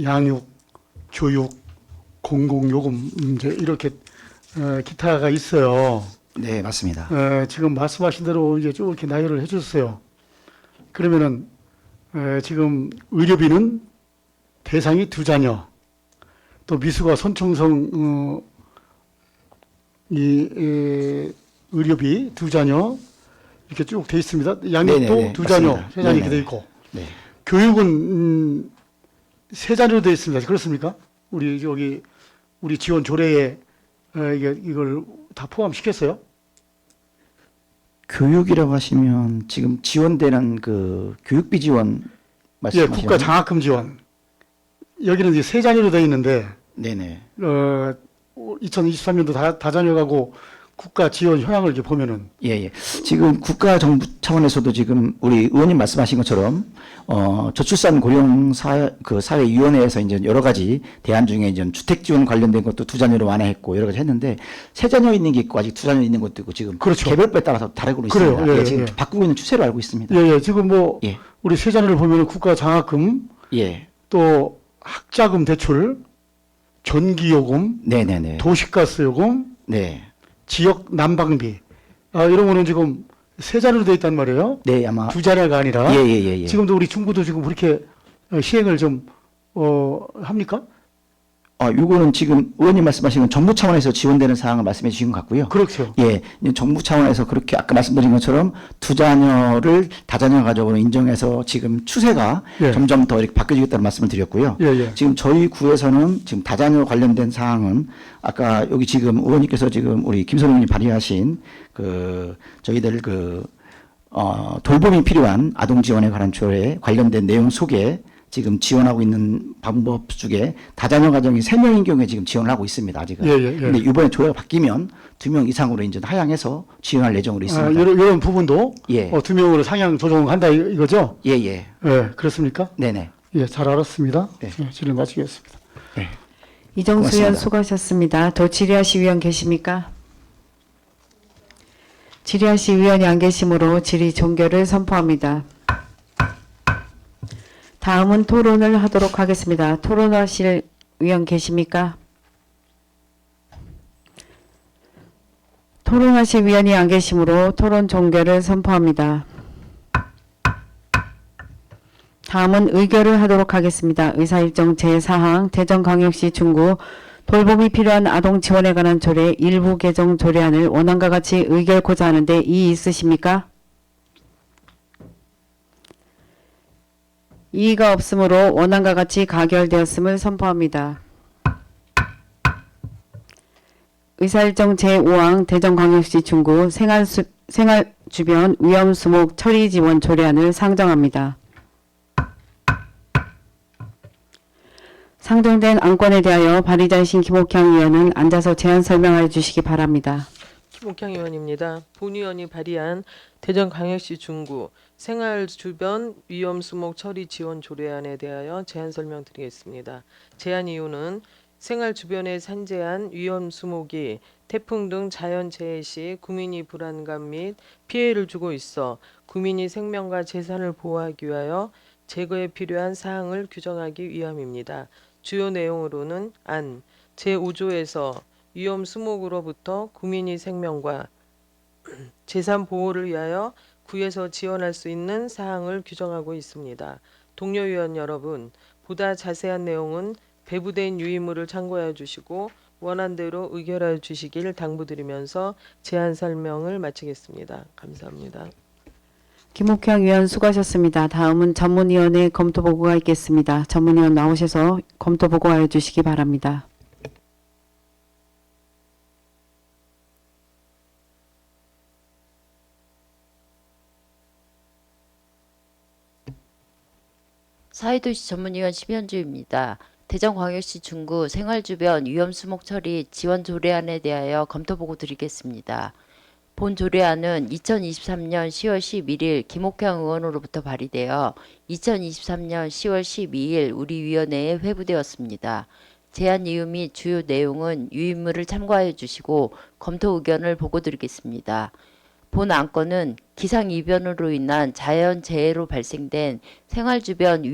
양육, 교육, 공공요금 이제 이렇게 기타가 있어요. 네, 맞습니다. 지금 말씀하신 대로 이제 쭉 이렇게 나열을 해주셨어요. 그러면은 지금 의료비는 대상이 2자녀, 또 미수가 손충성 의료비 2자녀 이렇게 쭉 돼 있습니다. 양육도 네네네, 2자녀, 맞습니다. 3자녀 이렇게 돼 있고 네. 교육은 3자녀로 돼 있습니다. 그렇습니까? 우리 지원 조례에 이걸 다 포함시켰어요? 교육이라고 하시면 지금 지원되는 그 교육비 지원 예, 말씀하시는 국가 장학금 지원. 여기는 이제 3자녀로 돼 있는데 네네. 2023년도 다자녀가고 국가 지원 현황을 이렇게 보면은 예. 지금 국가 정부 차원에서도 지금 우리 의원님 말씀하신 것처럼 저출산 고령 사회위원회에서 이제 여러 가지 대안 중에 이제 주택 지원 관련된 것도 2자녀로 완화했고 여러 가지 했는데 3자녀 있는 게 있고 아직 2자녀 있는 것도 있고 지금 그렇죠. 개별부에 따라서 다르고 그래요. 있습니다. 예, 지금 예. 바꾸고 있는 추세로 알고 있습니다. 예, 지금 뭐 예. 우리 3자녀를 보면은 국가 장학금 예. 또 학자금 대출, 전기요금, 네네네. 도시가스 요금, 네. 지역 난방비 이런 거는 지금 3자녀로 돼 있단 말이에요. 네, 아마 2자녀가 아니라 예. 지금도 우리 중구도 지금 그렇게 시행을 좀 합니까? 요거는 지금 의원님 말씀하신 건 정부 차원에서 지원되는 사항을 말씀해 주신 것 같고요. 그렇죠. 예, 정부 차원에서 그렇게 아까 말씀드린 것처럼 2자녀를 다자녀 가족으로 인정해서 지금 추세가 예. 점점 더 이렇게 바뀌어지겠다는 말씀을 드렸고요. 예. 지금 저희 구에서는 지금 다자녀 관련된 사항은 아까 여기 지금 의원님께서 지금 우리 김선호 의원님 발의하신 저희들 돌봄이 필요한 아동 지원에 관한 조례에 관련된 내용 속에 지금 지원하고 있는 방법 중에 다자녀 가정이 3명인 경우에 지금 지원을 하고 있습니다. 아직은. 근데 이번에 조례가 바뀌면 2명 이상으로 이제 하향해서 지원할 예정으로 있습니다. 이런 부분도 예. 2명으로 상향 조정한다 이거죠? 예. 예, 그렇습니까? 네네. 예, 잘 알았습니다. 네. 질문 마치겠습니다. 네. 이정수 의원 고맙습니다. 수고하셨습니다. 더 질의하실 의원 계십니까? 질의하실 의원이 안 계시므로 질의 종결을 선포합니다. 다음은 토론을 하도록 하겠습니다. 토론하실 의원 계십니까? 토론하실 의원이 안 계시므로 토론 종결을 선포합니다. 다음은 의결을 하도록 하겠습니다. 의사일정 제4항 대전광역시 중구 돌봄이 필요한 아동 지원에 관한 조례 일부 개정 조례안을 원안과 같이 의결코자 하는데 이의 있으십니까? 이의가 없으므로 원안과 같이 가결되었음을 선포합니다. 의사일정 제5항 대전광역시 중구 생활주변 위험수목 처리 지원 조례안을 상정합니다. 상정된 안건에 대하여 발의자이신 김옥향 의원은 앉아서 제안 설명해 주시기 바랍니다. 김옥향 의원입니다. 본 의원이 발의한 대전광역시 중구 생활주변 위험수목 처리 지원 조례안에 대하여 제안 설명드리겠습니다. 제안 이유는 생활주변에 산재한 위험수목이 태풍 등 자연재해 시 국민이 불안감 및 피해를 주고 있어 국민이 생명과 재산을 보호하기 위하여 제거에 필요한 사항을 규정하기 위함입니다. 주요 내용으로는 안 제5조에서 위험수목으로부터 국민이 생명과 재산 보호를 위하여 구에서 지원할 수 있는 사항을 규정하고 있습니다. 동료 의원 여러분, 보다 자세한 내용은 배부된 유의물을 참고하여 주시고 원안대로 의결하여 주시길 당부드리면서 제안 설명을 마치겠습니다. 감사합니다. 김옥향 의원 수고하셨습니다. 다음은 전문위원회 검토보고가 있겠습니다. 전문위원 나오셔서 검토보고하여 주시기 바랍니다. 사회도시 전문위원 심현주입니다. 대전광역시 중구 생활주변 위험수목 처리 지원 조례안에 대하여 검토보고 드리겠습니다. 본 조례안은 2023년 10월 11일 김옥향 의원으로부터 발의되어 2023년 10월 12일 우리 위원회에 회부되었습니다. 제안 이유 및 주요 내용은 유인물을 참고하여 주시고 검토 의견을 보고 드리겠습니다. 본 안건은 기상이변으로 인한 자연재해로 발생된 생활주변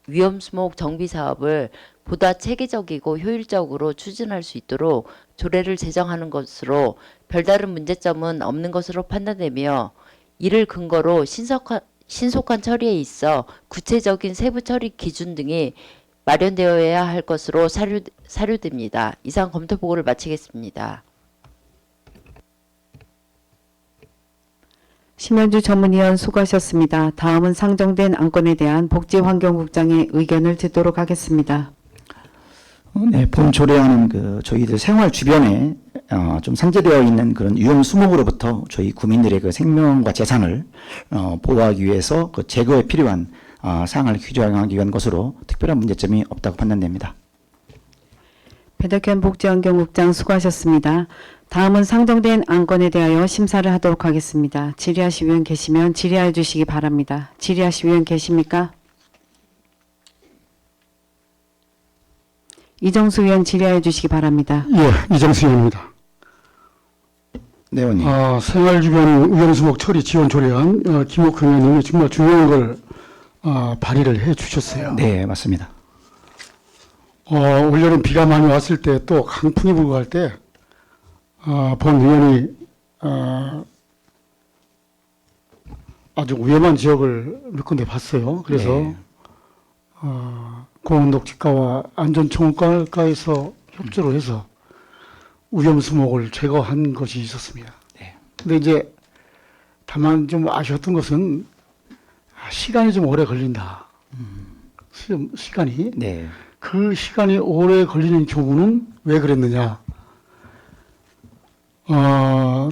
위험수목 정비 사업을 보다 체계적이고 효율적으로 추진할 수 있도록 조례를 제정하는 것으로 별다른 문제점은 없는 것으로 판단되며 이를 근거로 신속한 처리에 있어 구체적인 세부 처리 기준 등이 마련되어야 할 것으로 사료됩니다. 이상 검토 보고를 마치겠습니다. 심현주 전문위원 수고하셨습니다. 다음은 상정된 안건에 대한 복지환경국장의 의견을 듣도록 하겠습니다. 네, 본 조례안은 저희들 생활 주변에 좀 산재되어 있는 그런 위험 수목으로부터 저희 구민들의 그 생명과 재산을 보호하기 위해서 그 제거에 필요한 사항을 규정하기 위한 것으로 특별한 문제점이 없다고 판단됩니다. 배덕현 복지환경국장 수고하셨습니다. 다음은 상정된 안건에 대하여 심사를 하도록 하겠습니다. 질의하실 위원 계시면 질의해 주시기 바랍니다. 질의하실 위원 계십니까? 이정수 의원 질의해 주시기 바랍니다. 예, 이정수 의원입니다. 네, 의원님. 생활주변 위험수목 처리 지원 조례안 김옥현 의원님이 정말 중요한 걸 발의를 해 주셨어요. 네, 맞습니다. 올여름 비가 많이 왔을 때 또 강풍이 불고 할 때 본 의원이 아주 위험한 지역을 몇 군데 봤어요. 그래서 네. 공원녹지과와 안전청과에서 협조를 해서 위험수목을 제거한 것이 있었습니다. 네. 근데 이제 다만 좀 아쉬웠던 것은 시간이 좀 오래 걸린다. 시간이. 네. 그 시간이 오래 걸리는 경우는 왜 그랬느냐.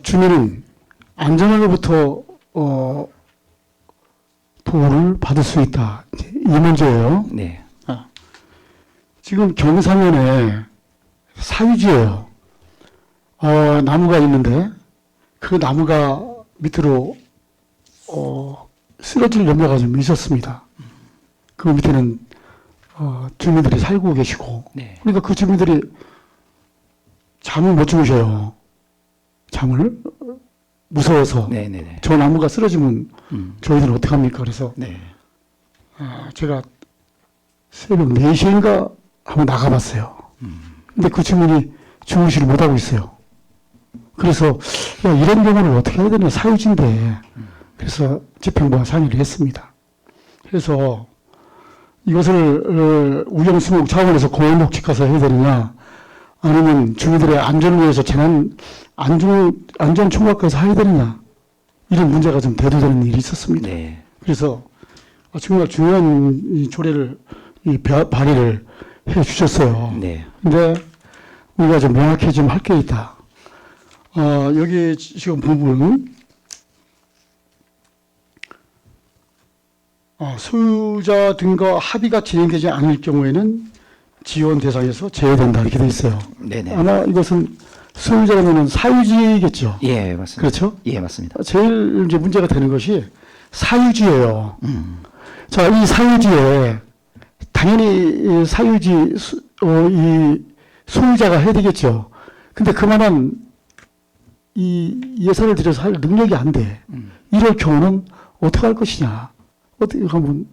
주민은 안전하게부터 보호를 받을 수 있다. 이 문제예요. 네. 지금 경사면에 사유지예요. 나무가 있는데 그 나무가 밑으로 쓰러질 염려가 좀 있었습니다. 그 밑에는 주민들이 살고 계시고, 네. 그러니까 그 주민들이 잠을 못 주무셔요. 잠을 무서워서. 네네네. 저 나무가 쓰러지면 저희들은 어떻게 합니까? 그래서 네. 제가 새벽 4시인가 한번 나가봤어요. 근데 그 주민이 주무시를 못하고 있어요. 그래서 야, 이런 경우를 어떻게 해야 되나, 사유지인데. 그래서 집행부와 상의를 했습니다. 그래서 이것을 위험수목 차원에서 공원녹지 가서 해야 되느냐, 아니면 주민들의 안전을 위해서 안전총각까지 해야 되느냐, 이런 문제가 좀 대두되는 일이 있었습니다. 네. 그래서 정말 중요한 이 조례를 발의를 해 주셨어요. 네. 근데 우리가 좀 명확히 좀 할 게 있다. 여기 지금 부분은 소유자 등과 합의가 진행되지 않을 경우에는 지원 대상에서 제외된다, 이렇게 돼 있어요. 네네. 아마 이것은 소유자라면 사유지겠죠. 예, 맞습니다. 그렇죠? 예, 맞습니다. 제일 이제 문제가 되는 것이 사유지예요. 자, 이 사유지에 당연히 사유지 이 소유자가 해야 되겠죠. 근데 그만한 이 예산을 들여서 할 능력이 안 돼. 이럴 경우는 어떻게 할 것이냐. 어떻게 하면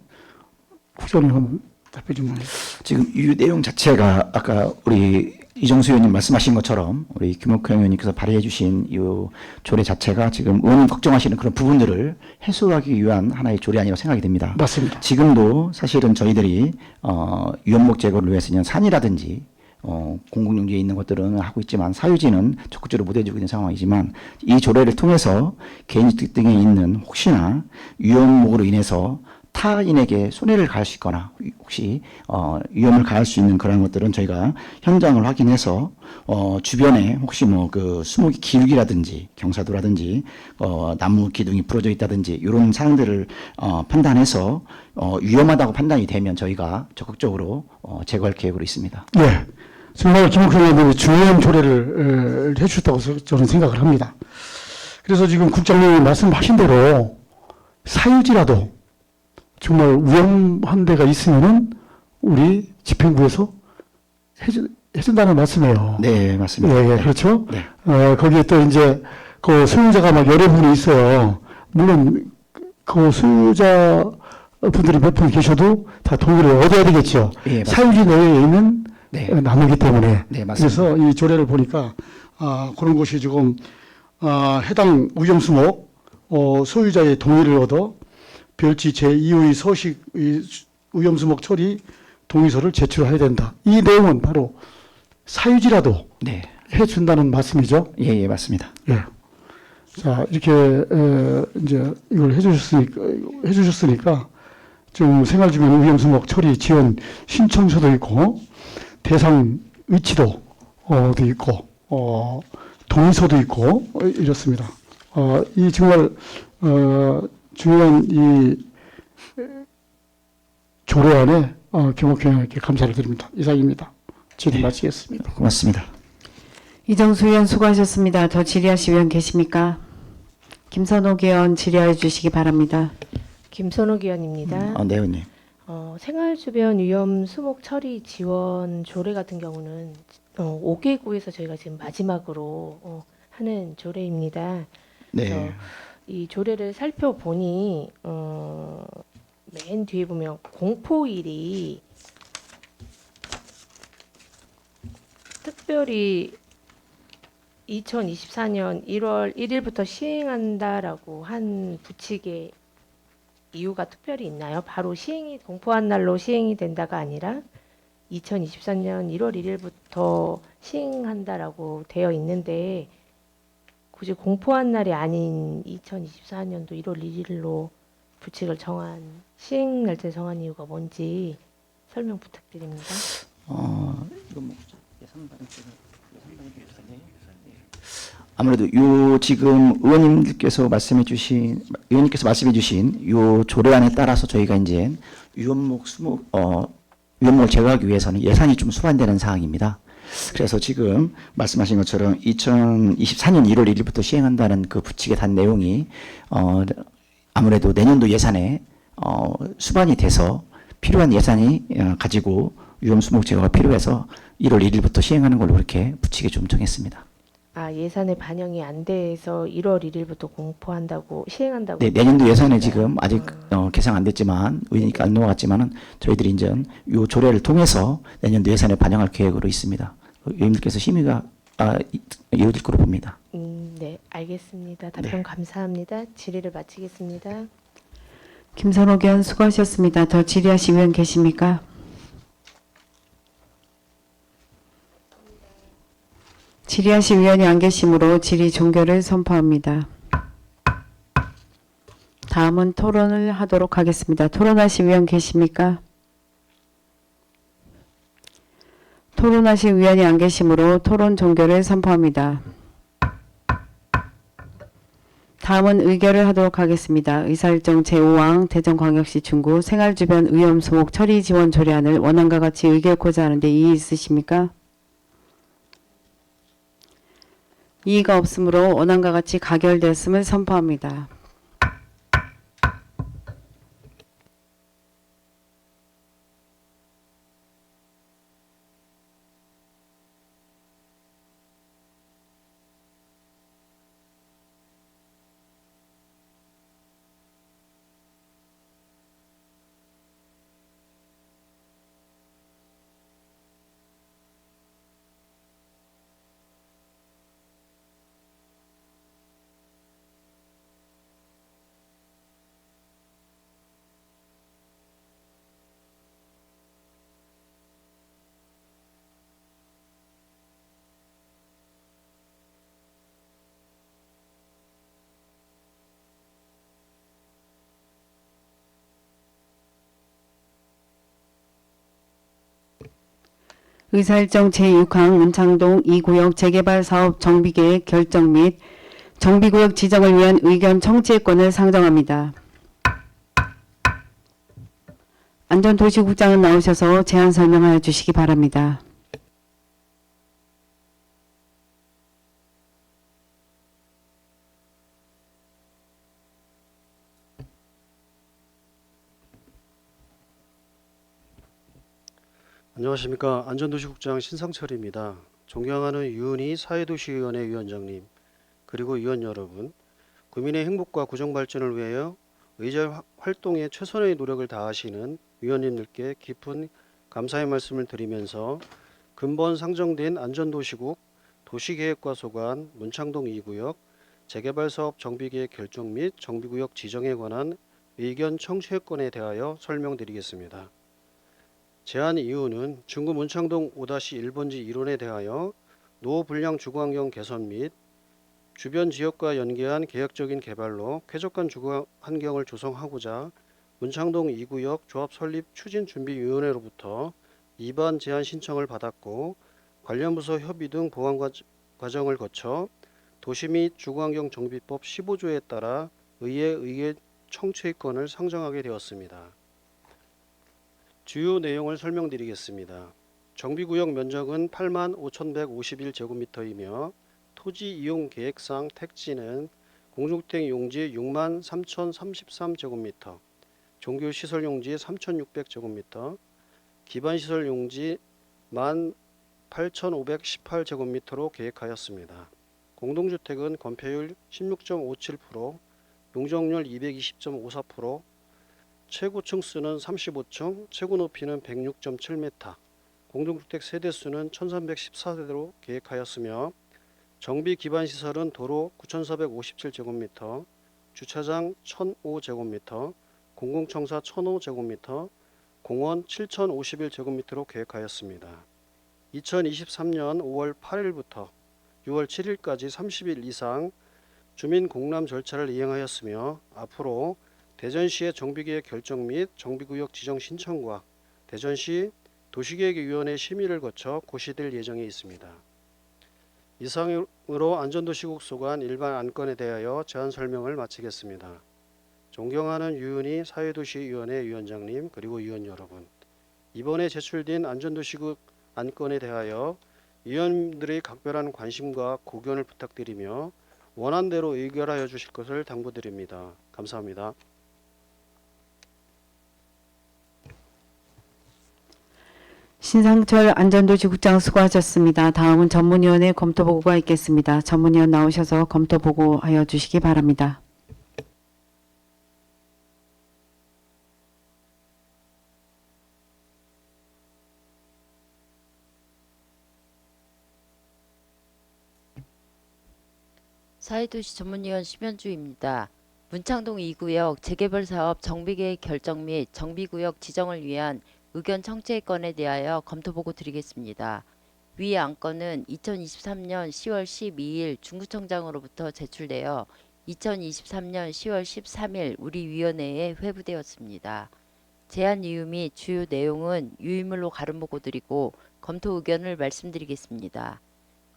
국장님 한번 답변 좀 해주세요. 지금 이 내용 자체가 아까 우리 이정수 의원님 말씀하신 것처럼 우리 김옥현 의원님께서 발의해 주신 이 조례 자체가 지금 의원님 걱정하시는 그런 부분들을 해소하기 위한 하나의 조례안이라고 생각이 됩니다. 맞습니다. 지금도 사실은 저희들이 위험목 제거를 위해서는 산이라든지 공공용지에 있는 것들은 하고 있지만 사유지는 적극적으로 못 해주고 있는 상황이지만, 이 조례를 통해서 개인주택 등에 있는 혹시나 위험목으로 인해서 타인에게 손해를 가할 수 있거나 혹시 위험을 가할 수 있는 그런 것들은 저희가 현장을 확인해서 주변에 혹시 그 수목이 기울기라든지 경사도라든지 나무 기둥이 부러져 있다든지 이런 사항들을 판단해서 위험하다고 판단이 되면 저희가 적극적으로 제거할 계획으로 있습니다. 네. 정말 김옥현 의원님이 중요한 조례를 해주셨다고 저는 생각을 합니다. 그래서 지금 국장님이 말씀하신 대로 사유지라도 정말 위험한 데가 있으면은 우리 집행부에서 해준다는 말씀이에요. 네, 맞습니다. 예, 예, 그렇죠. 네. 거기에 또 이제 그 소유자가 막 여러 분이 있어요. 물론 그 소유자 분들이 몇 분 계셔도 다 동의를 얻어야 되겠죠. 예, 맞습니다. 사유지 내에 있는 네. 나무기 때문에. 네, 맞습니다. 그래서 이 조례를 보니까 그런 것이 지금 해당 우정수목 소유자의 동의를 얻어 별지 제2호의 서식 위험수목 처리 동의서를 제출해야 된다. 이 내용은 바로 사유지라도 네. 해준다는 말씀이죠. 예, 예, 맞습니다. 예. 자, 이렇게 이제 이걸 해주셨으니까 지금 생활주변 위험수목 처리 지원 신청서도 있고 대상 위치도 도 있고 동의서도 있고 이렇습니다. 이 정말 중요한 이 조례안에 김옥경에게 감사를 드립니다. 이상입니다. 질의 마치겠습니다. 고맙습니다. 이정수 의원 수고하셨습니다. 더 질의하실 의원 계십니까? 김선옥 의원 질의해 주시기 바랍니다. 김선옥 의원입니다. 네, 의원님. 생활주변 위험 수목 처리 지원 조례 같은 경우는 5개 구에서 저희가 지금 마지막으로 하는 조례입니다. 네. 이 조례를 살펴보니 맨 뒤에 보면 공포일이 특별히 2024년 1월 1일부터 시행한다라고 한 부칙의 이유가 특별히 있나요? 바로 공포한 날로 시행이 된다가 아니라 2024년 1월 1일부터 시행한다라고 되어 있는데 굳이 공포한 날이 아닌 2024년도 1월 1일로 부칙을 정한 시행 날짜 정한 이유가 뭔지 설명 부탁드립니다. 이거 뭐 아무래도 요 지금 의원님께서 말씀해 주신 요 조례안에 따라서 저희가 이제 위험목을 제거하기 위해서는 예산이 좀 수반되는 사항입니다. 그래서 지금 말씀하신 것처럼 2024년 1월 1일부터 시행한다는 그 부칙에 단 내용이 아무래도 내년도 예산에 수반이 돼서 필요한 예산이 가지고 위험수목 제거가 필요해서 1월 1일부터 시행하는 걸로 그렇게 부칙에 좀 정했습니다. 예산에 반영이 안 돼서 1월 1일부터 시행한다고. 네, 내년도 예산에 지금 아직 개상 안 됐지만 의원님께 안 넘어갔지만은 저희들이 이제 요 조례를 통해서 내년도 예산에 반영할 계획으로 있습니다. 의원님께서 심의가 이어질 거로 봅니다. 네, 알겠습니다. 답변 감사합니다. 질의를 마치겠습니다. 김선옥 의원 수고하셨습니다. 더 질의하실 의원 계십니까? 질의하실 의원이 안 계시므로 질의 종결을 선포합니다. 다음은 토론을 하도록 하겠습니다. 토론하실 의원 계십니까? 토론하실 의원이 안 계시므로 토론 종결을 선포합니다. 다음은 의결을 하도록 하겠습니다. 의사일정 제5항 대전광역시 중구 생활주변 위험수목 처리 지원 조례안을 원안과 같이 의결코자 하는데 이의 있으십니까? 이의가 없으므로 원안과 같이 가결되었음을 선포합니다. 의사일정 제6항 은창동 2구역 재개발 사업 정비계획 결정 및 정비구역 지정을 위한 의견 청취권을 상정합니다. 안전도시국장은 나오셔서 제안 설명하여 주시기 바랍니다. 안녕하십니까. 안전도시국장 신상철입니다. 존경하는 유은희 사회도시위원회 위원장님, 그리고 위원 여러분, 구민의 행복과 구정발전을 위하여 활동에 최선의 노력을 다하시는 위원님들께 깊은 감사의 말씀을 드리면서 근본 상정된 안전도시국 도시계획과 소관 문창동 2구역 재개발사업 정비계획 결정 및 정비구역 지정에 관한 의견 청취권에 대하여 설명드리겠습니다. 제안 이유는 중구 문창동 5-1번지 1원에 대하여 노후 불량 주거환경 개선 및 주변 지역과 연계한 계획적인 개발로 쾌적한 주거 환경을 조성하고자 문창동 2구역 조합 설립 추진준비위원회로부터 입안 제안 신청을 받았고 관련 부서 협의 등 보완 과정을 거쳐 도시 및 주거환경 정비법 15조에 따라 의회 의견 청취권을 상정하게 되었습니다. 주요 내용을 설명드리겠습니다. 정비구역 면적은 85,151제곱미터이며 토지 이용 계획상 택지는 공중주택 용지 63,033제곱미터, 종교시설 용지 3,600제곱미터, 기반시설 용지 18,518제곱미터로 계획하였습니다. 공동주택은 건폐율 16.57%, 용적률 220.54%, 최고 층수는 35층, 최고 높이는 106.7m, 공동주택 세대수는 1314세대로 계획하였으며 정비 기반 시설은 도로 9457제곱미터, 주차장 1005제곱미터, 공공청사 1005제곱미터, 공원 7051제곱미터로 계획하였습니다. 2023년 5월 8일부터 6월 7일까지 30일 이상 주민 공람 절차를 이행하였으며 앞으로 대전시의 정비계획 결정 및 정비구역 지정 신청과 대전시 도시계획위원회 심의를 거쳐 고시될 예정에 있습니다. 이상으로 안전도시국 소관 일반 안건에 대하여 제안 설명을 마치겠습니다. 존경하는 유은희 사회도시위원회 위원장님 그리고 위원 여러분, 이번에 제출된 안전도시국 안건에 대하여 위원들의 각별한 관심과 고견을 부탁드리며 원안대로 의결하여 주실 것을 당부드립니다. 감사합니다. 신상철 안전도시국장 수고하셨습니다. 다음은 전문위원회 검토보고가 있겠습니다. 전문위원 나오셔서 검토보고하여 주시기 바랍니다. 사회도시 전문위원 심현주입니다. 문창동 2구역 재개발사업 정비계획 결정 및 정비구역 지정을 위한 의견 청취건에 대하여 검토보고 드리겠습니다. 위 안건은 2023년 10월 12일 중구청장으로부터 제출되어 2023년 10월 13일 우리 위원회에 회부되었습니다. 제안 이유 및 주요 내용은 유의물로 가름보고 드리고 검토 의견을 말씀드리겠습니다.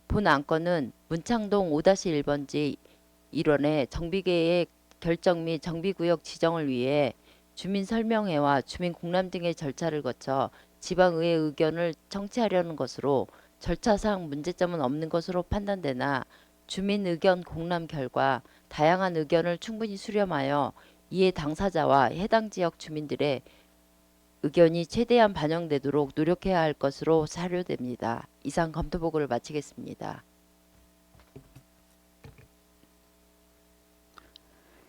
본 안건은 문창동 5-1번지 1원의 정비계획 결정 및 정비구역 지정을 위해 주민설명회와 주민공람 등의 절차를 거쳐 지방의회 의견을 청취하려는 것으로 절차상 문제점은 없는 것으로 판단되나 주민 의견 공람 결과 다양한 의견을 충분히 수렴하여 이에 당사자와 해당 지역 주민들의 의견이 최대한 반영되도록 노력해야 할 것으로 사료됩니다. 이상 검토보고를 마치겠습니다.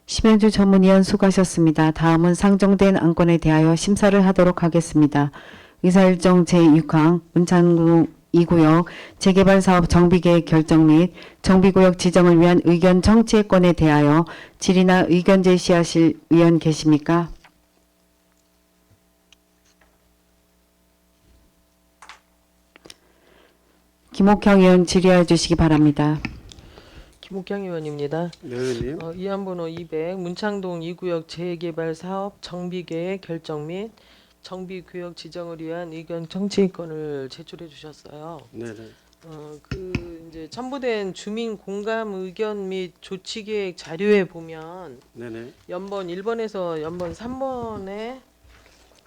심현주 전문위원 수고하셨습니다. 다음은 상정된 안건에 대하여 심사를 하도록 하겠습니다. 의사일정 제6항 문창동 2구역 재개발사업 정비계획 결정 및 정비구역 지정을 위한 의견 청취건에 대하여 질의나 의견 제시하실 위원 계십니까? 김옥형 의원 질의해 주시기 바랍니다. 김옥경 의원입니다. 네, 의원님. 이안번호 200 문창동 2구역 재개발 사업 정비계획 결정 및 정비구역 지정을 위한 의견 청취권을 제출해 주셨어요. 네네. 이제 첨부된 주민 공감 의견 및 조치 계획 자료에 보면 네네. 연번 1번에서 연번 3번에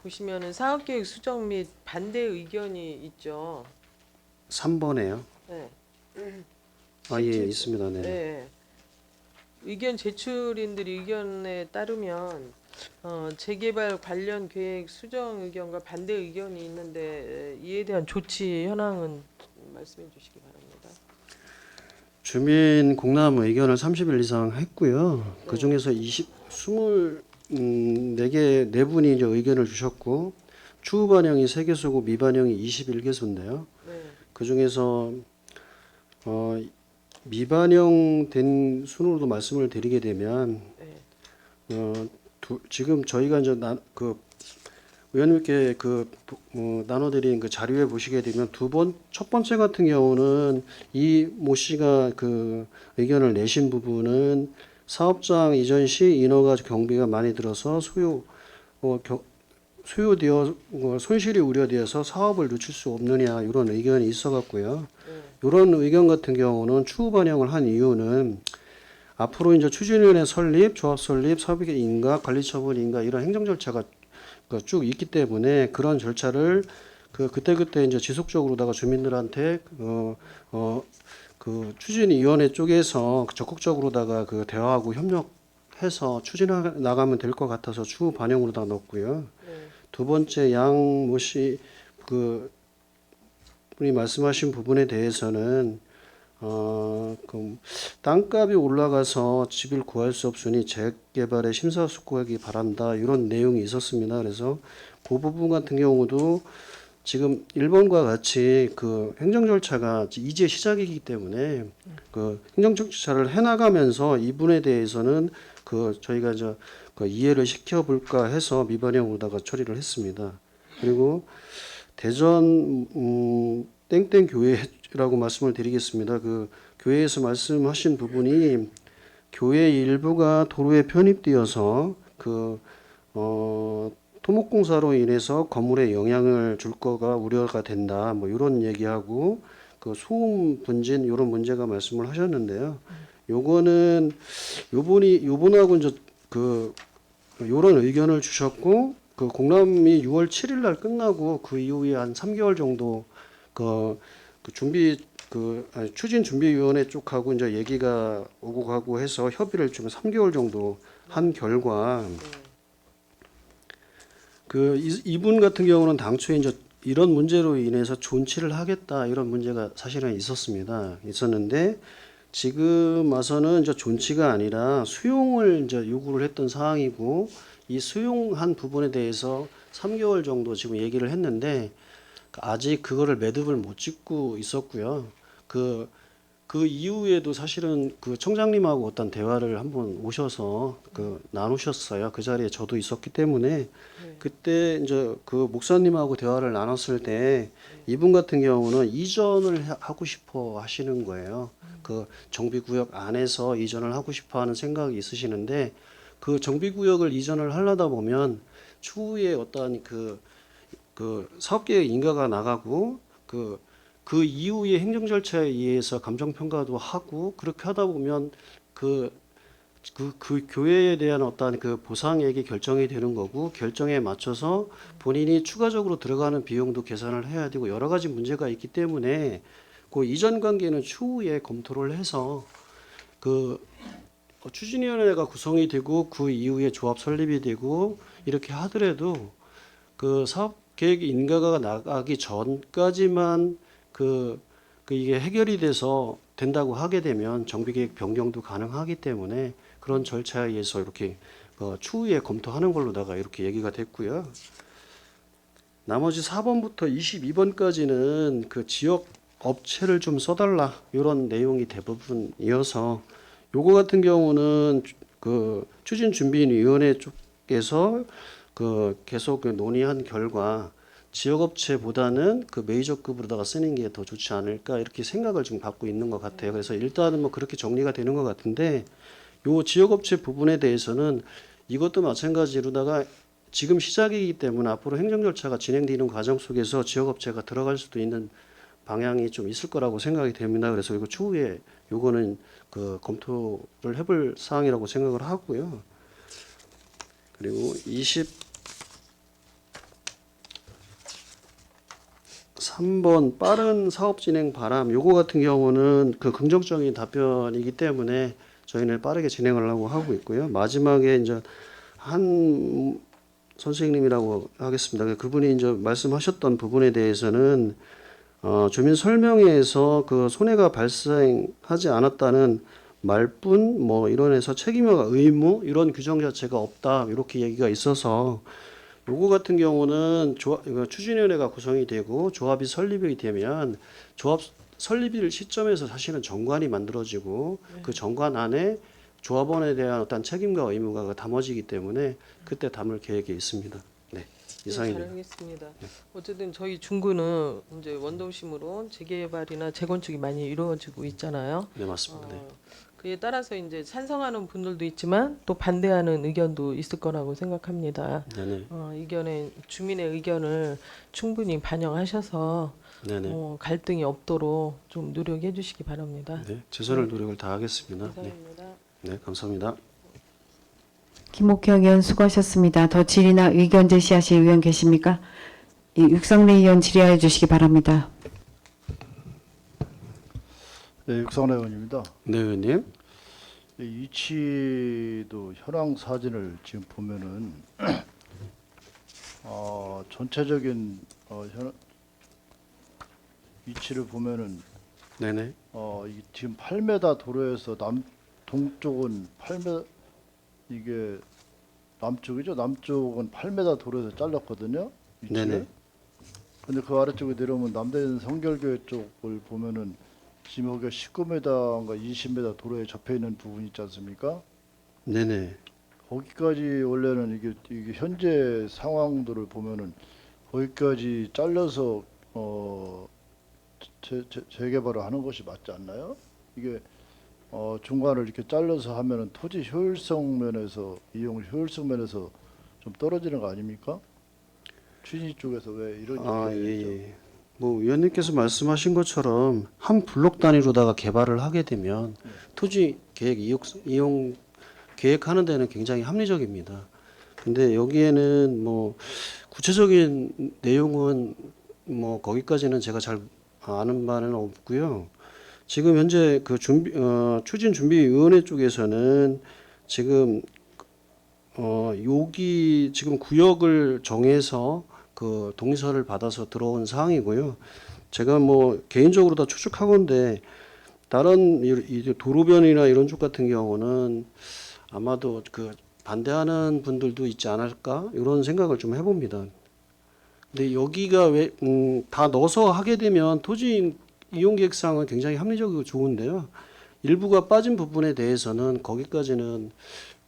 보시면은 사업 계획 수정 및 반대 의견이 있죠. 3번에요. 네. 아, 예, 있습니다. 네. 네. 의견 제출인들이 의견에 따르면 재개발 관련 계획 수정 의견과 반대 의견이 있는데 이에 대한 조치 현황은 말씀해 주시기 바랍니다. 주민 공람 의견을 30일 이상 했고요. 그 중에서 20 네 분이 이제 의견을 주셨고 추후 반영이 3개소고 미반영이 21개소인데요. 그 중에서 미반영된 순으로도 말씀을 드리게 되면 지금 저희가 이제 의원님께 나눠드린 그 자료에 보시게 되면 첫 번째 같은 경우는 이 모 씨가 그 의견을 내신 부분은 사업장 이전 시 인허가 경비가 많이 들어서 손실이 우려되어서 사업을 늦출 수 없느냐 이런 의견이 있어갖고요. 이런 의견 같은 경우는 추후 반영을 한 이유는 앞으로 이제 추진위원회 설립, 조합 설립, 사업의 인가, 관리처분 인가 이런 행정 절차가 쭉 있기 때문에 그런 절차를 그때그때 이제 지속적으로다가 주민들한테 그 추진위원회 쪽에서 적극적으로다가 그 대화하고 협력해서 추진해 나가면 될 것 같아서 추후 반영으로다 넣었고요. 두 번째 양모 씨 그 분이 말씀하신 부분에 대해서는 그 땅값이 올라가서 집을 구할 수 없으니 재개발에 심사숙고하기 바란다 이런 내용이 있었습니다. 그래서 그 부분 같은 경우도 지금 1번과 같이 그 행정 절차가 이제 시작이기 때문에 그 행정 절차를 해나가면서 이분에 대해서는 그 저희가 이제 그 이해를 시켜볼까 해서 미반영으로다가 처리를 했습니다. 그리고 대전 땡땡 교회라고 말씀을 드리겠습니다. 그 교회에서 말씀하신 부분이 교회 일부가 도로에 편입되어서 토목공사로 인해서 건물에 영향을 줄 거가 우려가 된다. 뭐 이런 얘기하고 그 소음 분진 이런 문제가 말씀을 하셨는데요. 요거는 요분하고 이제 요런 의견을 주셨고 그 공람이 6월 7일 날 끝나고 그 이후에 한 3개월 정도 추진 준비위원회 쪽하고 이제 얘기가 오고 가고 해서 협의를 지금 3개월 정도 한 결과 이분 같은 경우는 당초에 이제 이런 문제로 인해서 존치를 하겠다 이런 문제가 사실은 있었는데 지금 와서는 이제 존치가 아니라 수용을 이제 요구를 했던 사항이고 이 수용한 부분에 대해서 3개월 정도 지금 얘기를 했는데 아직 그거를 매듭을 못 짓고 있었고요. 그 이후에도 사실은 그 청장님하고 어떤 대화를 한번 오셔서 나누셨어요. 그 자리에 저도 있었기 때문에 그때 이제 그 목사님하고 대화를 나눴을 때 이분 같은 경우는 이전을 하고 싶어 하시는 거예요. 그 정비구역 안에서 이전을 하고 싶어 하는 생각이 있으시는데 그 정비구역을 이전을 하려다 보면 추후에 어떤 그 사업계획 인가가 나가고 그 이후에 행정 절차에 의해서 감정평가도 하고 그렇게 하다 보면 그 교회에 대한 어떤 그 보상액이 결정이 되는 거고 결정에 맞춰서 본인이 추가적으로 들어가는 비용도 계산을 해야 되고 여러 가지 문제가 있기 때문에 그 이전 관계는 추후에 검토를 해서 추진위원회가 구성이 되고 그 이후에 조합 설립이 되고 이렇게 하더라도 그 사업계획 인가가 나가기 전까지만 이게 해결이 돼서 된다고 하게 되면 정비계획 변경도 가능하기 때문에 그런 절차에 의해서 이렇게 추후에 검토하는 걸로다가 이렇게 얘기가 됐고요. 나머지 4번부터 22번까지는 그 지역 업체를 좀 써달라 이런 내용이 대부분이어서 요거 같은 경우는 그 추진준비위원회 쪽에서 계속 논의한 결과 지역업체보다는 그 메이저급으로다가 쓰는 게 더 좋지 않을까 이렇게 생각을 지금 갖고 있는 것 같아요. 그래서 일단은 뭐 그렇게 정리가 되는 것 같은데 요 지역업체 부분에 대해서는 이것도 마찬가지로다가 지금 시작이기 때문에 앞으로 행정 절차가 진행되는 과정 속에서 지역업체가 들어갈 수도 있는 방향이 좀 있을 거라고 생각이 됩니다. 그래서 이거 추후에 요거는 검토를 해볼 사항이라고 생각을 하고요. 그리고 23번 빠른 사업 진행 바람 요거 같은 경우는 그 긍정적인 답변이기 때문에 저희는 빠르게 진행을 하고 있고요. 마지막에 이제 한 선생님이라고 하겠습니다. 그분이 이제 말씀하셨던 부분에 대해서는 주민 설명회에서 그 손해가 발생하지 않았다는 말뿐 뭐 이론에서 책임과 의무 이런 규정 자체가 없다 이렇게 얘기가 있어서 요거 같은 경우는 추진위원회가 구성이 되고 조합이 설립이 되면 조합 설립일 시점에서 사실은 정관이 만들어지고 그 정관 안에 조합원에 대한 어떤 책임과 의무가 담아지기 때문에 그때 담을 계획이 있습니다. 네, 이상입니다. 잘 알겠습니다. 어쨌든 저희 중구는 이제 원도심으로 재개발이나 재건축이 많이 이루어지고 있잖아요. 네, 맞습니다. 네. 그에 따라서 이제 찬성하는 분들도 있지만 또 반대하는 의견도 있을 거라고 생각합니다. 네네. 의견에 주민의 의견을 충분히 반영하셔서 네네. 갈등이 없도록 좀 노력해 주시기 바랍니다. 네, 최선을 노력을 다하겠습니다. 네. 감사합니다. 네, 감사합니다. 김옥형 의원 수고하셨습니다. 더 질의나 의견 제시하실 의원 계십니까? 육성래 의원 질의하여 주시기 바랍니다. 네, 육성래 의원입니다. 네, 의원님. 이 위치도 현황 사진을 지금 보면은 전체적인 위치를 보면은 네네. 이 지금 8m 도로에서 동쪽은 8m 이게 남쪽이죠. 남쪽은 8m 도로에서 잘랐거든요. 위치를. 네네. 근데 그 아래쪽에 내려오면 남대전 성결교회 쪽을 보면은 지금 여기가 19m인가 20m 도로에 접해 있는 부분이 있지 않습니까? 네네. 거기까지 원래는 이게 현재 상황들을 보면은 거기까지 잘라서 재개발을 하는 것이 맞지 않나요? 이게 중간을 이렇게 잘라서 하면은 토지 효율성 면에서 이용 효율성 면에서 좀 떨어지는 거 아닙니까? 취지 쪽에서 왜 이런 얘기가 예. 뭐 위원님께서 말씀하신 것처럼 한 블록 단위로다가 개발을 하게 되면 토지 계획 이용 계획하는 데는 굉장히 합리적입니다. 근데 여기에는 뭐 구체적인 내용은 뭐 거기까지는 제가 잘 아는 바는 없고요. 지금 현재 그 추진준비위원회 쪽에서는 지금 여기 지금 구역을 정해서 그 동의서를 받아서 들어온 사항이고요. 제가 뭐 개인적으로 다 추측하건데 다른 이 도로변이나 이런 쪽 같은 경우는 아마도 그 반대하는 분들도 있지 않을까 이런 생각을 좀 해봅니다. 근데 여기가 왜 다 넣어서 하게 되면 토지 이용 계획상은 굉장히 합리적이고 좋은데요. 일부가 빠진 부분에 대해서는 거기까지는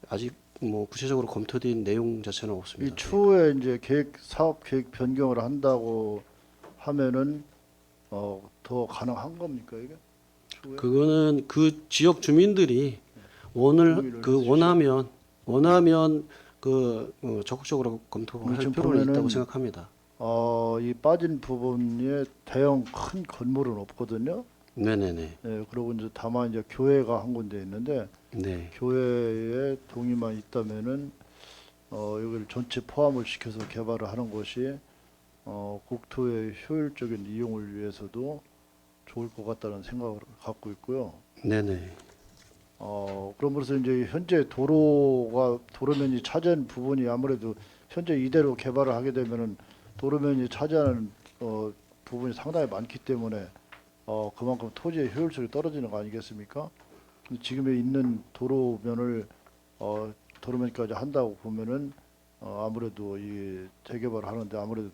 아직 뭐 구체적으로 검토된 내용 자체는 없습니다. 이 추후에 이제 사업 계획 변경을 한다고 하면은 더 가능한 겁니까 이게? 추후에? 그거는 그 지역 주민들이 원하면 적극적으로 검토할 지금 필요는 있다고 보면은 생각합니다. 이 빠진 부분에 대형 큰 건물은 없거든요. 네네네. 네, 그리고 이제 다만 이제 교회가 한 군데 있는데 네. 교회에 동의만 있다면은 여기를 전체 포함을 시켜서 개발을 하는 것이 국토의 효율적인 이용을 위해서도 좋을 것 같다는 생각을 갖고 있고요. 네네. 그럼으로써 이제 현재 도로면이 차지하는 부분이 아무래도 현재 이대로 개발을 하게 되면은 도로면이 차지하는 부분이 상당히 많기 때문에 그만큼 토지의 효율성이 떨어지는 거 아니겠습니까? 지금에 있는 도로면을 도로면까지 한다고 보면은 아무래도 이 재개발을 하는데 아무래도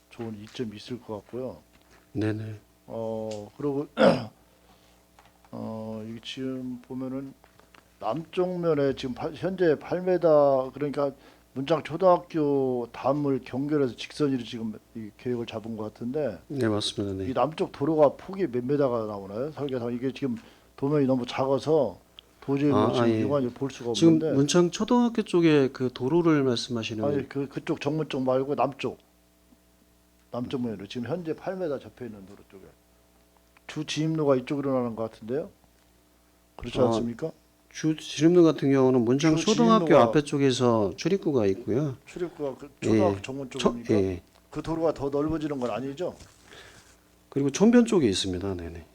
좋은 이점이 있을 것 같고요. 네네. 그리고 이게 지금 보면은 남쪽 면에 지금 현재 8m 그러니까 문창 초등학교 담을 경계해서 직선으로 지금 이 계획을 잡은 것 같은데. 네, 맞습니다. 네. 이 남쪽 도로가 폭이 몇 메다가 나오나요? 설계상 이게 지금 도면이 너무 작아서 도저히 지금 육안으로 볼 수가 없는데. 지금 문창 초등학교 쪽에 그 도로를 말씀하시는. 아니 그쪽 정문 쪽 말고 남쪽 면으로 지금 현재 8m 접해 있는 도로 쪽에 주 진입로가 이쪽으로 나는 것 같은데요? 그렇지 않습니까? 주 진입로 같은 경우는 문창 초등학교 앞에 쪽에서 출입구가 있고요. 출입구가 그 초등학교 정문 쪽입니까? 예. 그 도로가 더 넓어지는 건 아니죠? 그리고 촌변 쪽에 있습니다. 네네.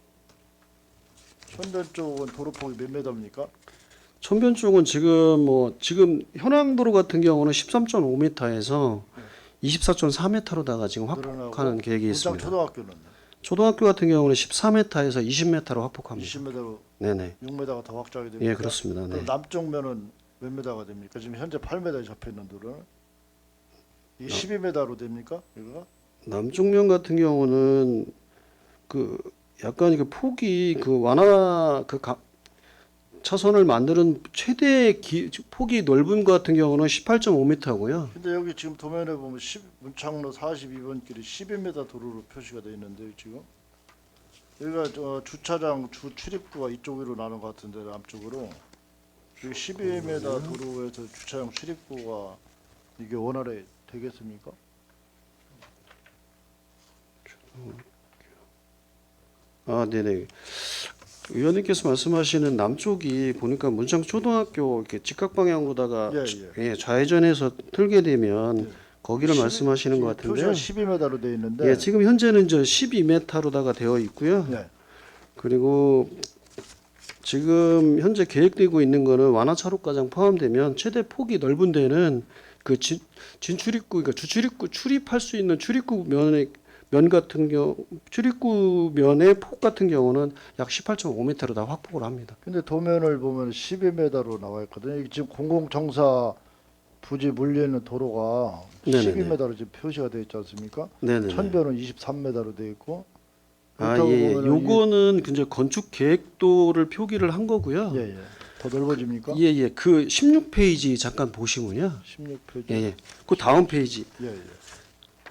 촌변 쪽은 도로폭이 몇 메다입니까? 촌변 쪽은 지금 현황도로 같은 경우는 13.5m에서 24.4m로다가 지금 확보하는 계획이 있습니다. 문창 초등학교는 초등학교 같은 경우는 14m에서 20m로 확폭합니다. 20m로 네네. 6m가 더 확장이 됩니까? 예, 그렇습니다. 네. 그럼 남쪽 면은 몇 m가 됩니까? 지금 현재 8m에 잡혀 있는 돌은 이게 12m로 됩니까? 이거가? 남쪽면 같은 경우는 그 약간 그 폭이 그 완화 차선을 만드는 최대 폭이 넓은 것 같은 경우는 18.5m고요. 근데 여기 지금 도면에 보면 문창로 42번 길이 12m 도로로 표시가 되어 있는데 지금 여기가 주차장 주 출입구가 이쪽으로 나는 것 같은데 남쪽으로 여기 12m 도로에서 주차장 출입구가 이게 원활히 되겠습니까? 아, 네네. 위원님께서 말씀하시는 남쪽이 보니까 문창 초등학교 이렇게 직각 방향으로다가 예, 좌회전해서 틀게 되면 거기를 말씀하시는 것 같은데요. 표시가 12m로 되어 있는데 예, 지금 현재는 저 12m로다가 되어 있고요. 네. 그리고 지금 현재 계획되고 있는 거는 완화차로과장 포함되면 최대 폭이 넓은 데는 그 진출입구, 그러니까 주출입구 출입할 수 있는 출입구 면 같은 경우 출입구 면의 폭 같은 경우는 약 18.5m로 다 확폭을 합니다. 근데 도면을 보면 12m로 나와 있거든요. 이게 지금 공공청사 부지 물리는 도로가 네네네. 12m로 지금 표시가 되어 있지 않습니까? 네네. 천변은 23m로 되어 있고. 아, 그렇다고 예. 보면은 요거는 이제 건축 계획도를 표기를 한 거고요. 예, 예. 더 넓어집니까? 예, 예. 그 16페이지 잠깐 보시면요. 16페이지. 예, 예. 그 다음 페이지. 예, 예.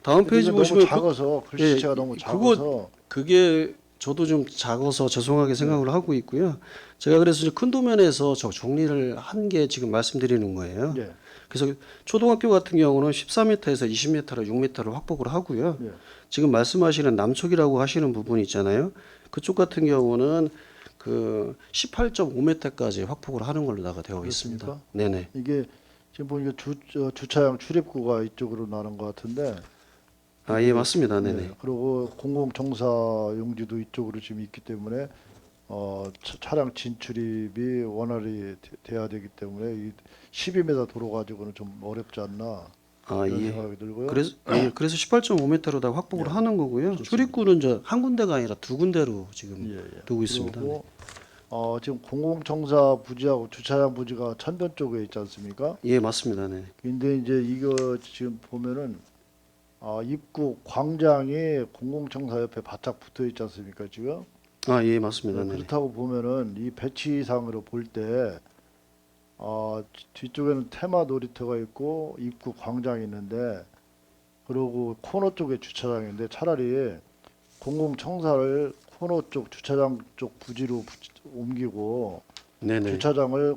다음 페이지 너무 보시면 작아서 글씨체가 너무 작아서 그게 저도 좀 작아서 죄송하게 생각을 하고 있고요. 제가 그래서 이제 큰 도면에서 저 정리를 한 게 지금 말씀드리는 거예요. 예. 그래서 초등학교 같은 경우는 14m에서 20m로 6m로 확폭을 하고요. 예. 지금 말씀하시는 남쪽이라고 하시는 부분 있잖아요. 그쪽 같은 경우는 그 18.5m까지 확폭을 하는 걸로 나가 되어 있습니다. 그렇습니까? 네네. 이게 지금 보니까 주차장 출입구가 이쪽으로 나는 것 같은데. 아, 예, 맞습니다. 네네. 네. 그리고 공공청사 용지도 이쪽으로 지금 있기 때문에 차량 진출입이 원활히 돼야 되기 때문에 이 12m 도로 가지고는 좀 어렵지 않나 아, 그런 예. 생각이 들고요. 그래서 18.5m로 다 확폭을 예. 하는 거고요. 좋습니다. 출입구는 저 한 군데가 아니라 두 군데로 지금 예, 예. 두고 있습니다. 그리고 지금 공공청사 부지하고 주차장 부지가 천변 쪽에 있지 않습니까? 예, 맞습니다. 네. 근데 이제 이거 지금 보면은 입구 광장이 공공청사 옆에 바짝 붙어 있지 않습니까 지금? 아, 예, 맞습니다. 네. 그렇다고 보면은 이 배치상으로 볼 때 뒤쪽에는 테마 놀이터가 있고 입구 광장이 있는데 그리고 코너 쪽에 주차장인데 차라리 공공청사를 코너 쪽 주차장 쪽 부지로 옮기고 네네. 주차장을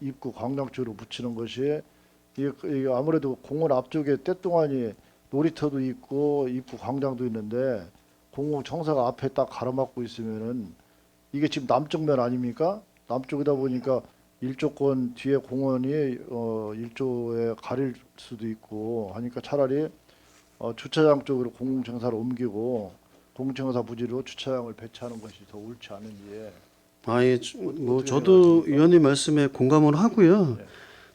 입구 광장 쪽으로 붙이는 것이 이게 아무래도 공원 앞쪽에 떼뚱하니 놀이터도 있고 입구 광장도 있는데 공공청사가 앞에 딱 가로막고 있으면은 이게 지금 남쪽면 아닙니까? 남쪽이다 보니까 일조권 뒤에 공원이 일조에 가릴 수도 있고 하니까 차라리 주차장 쪽으로 공공청사를 옮기고 공공청사 부지로 주차장을 배치하는 것이 더 옳지 않은지. 아, 예, 뭐 저도 위원님 말씀에 공감을 하고요. 네.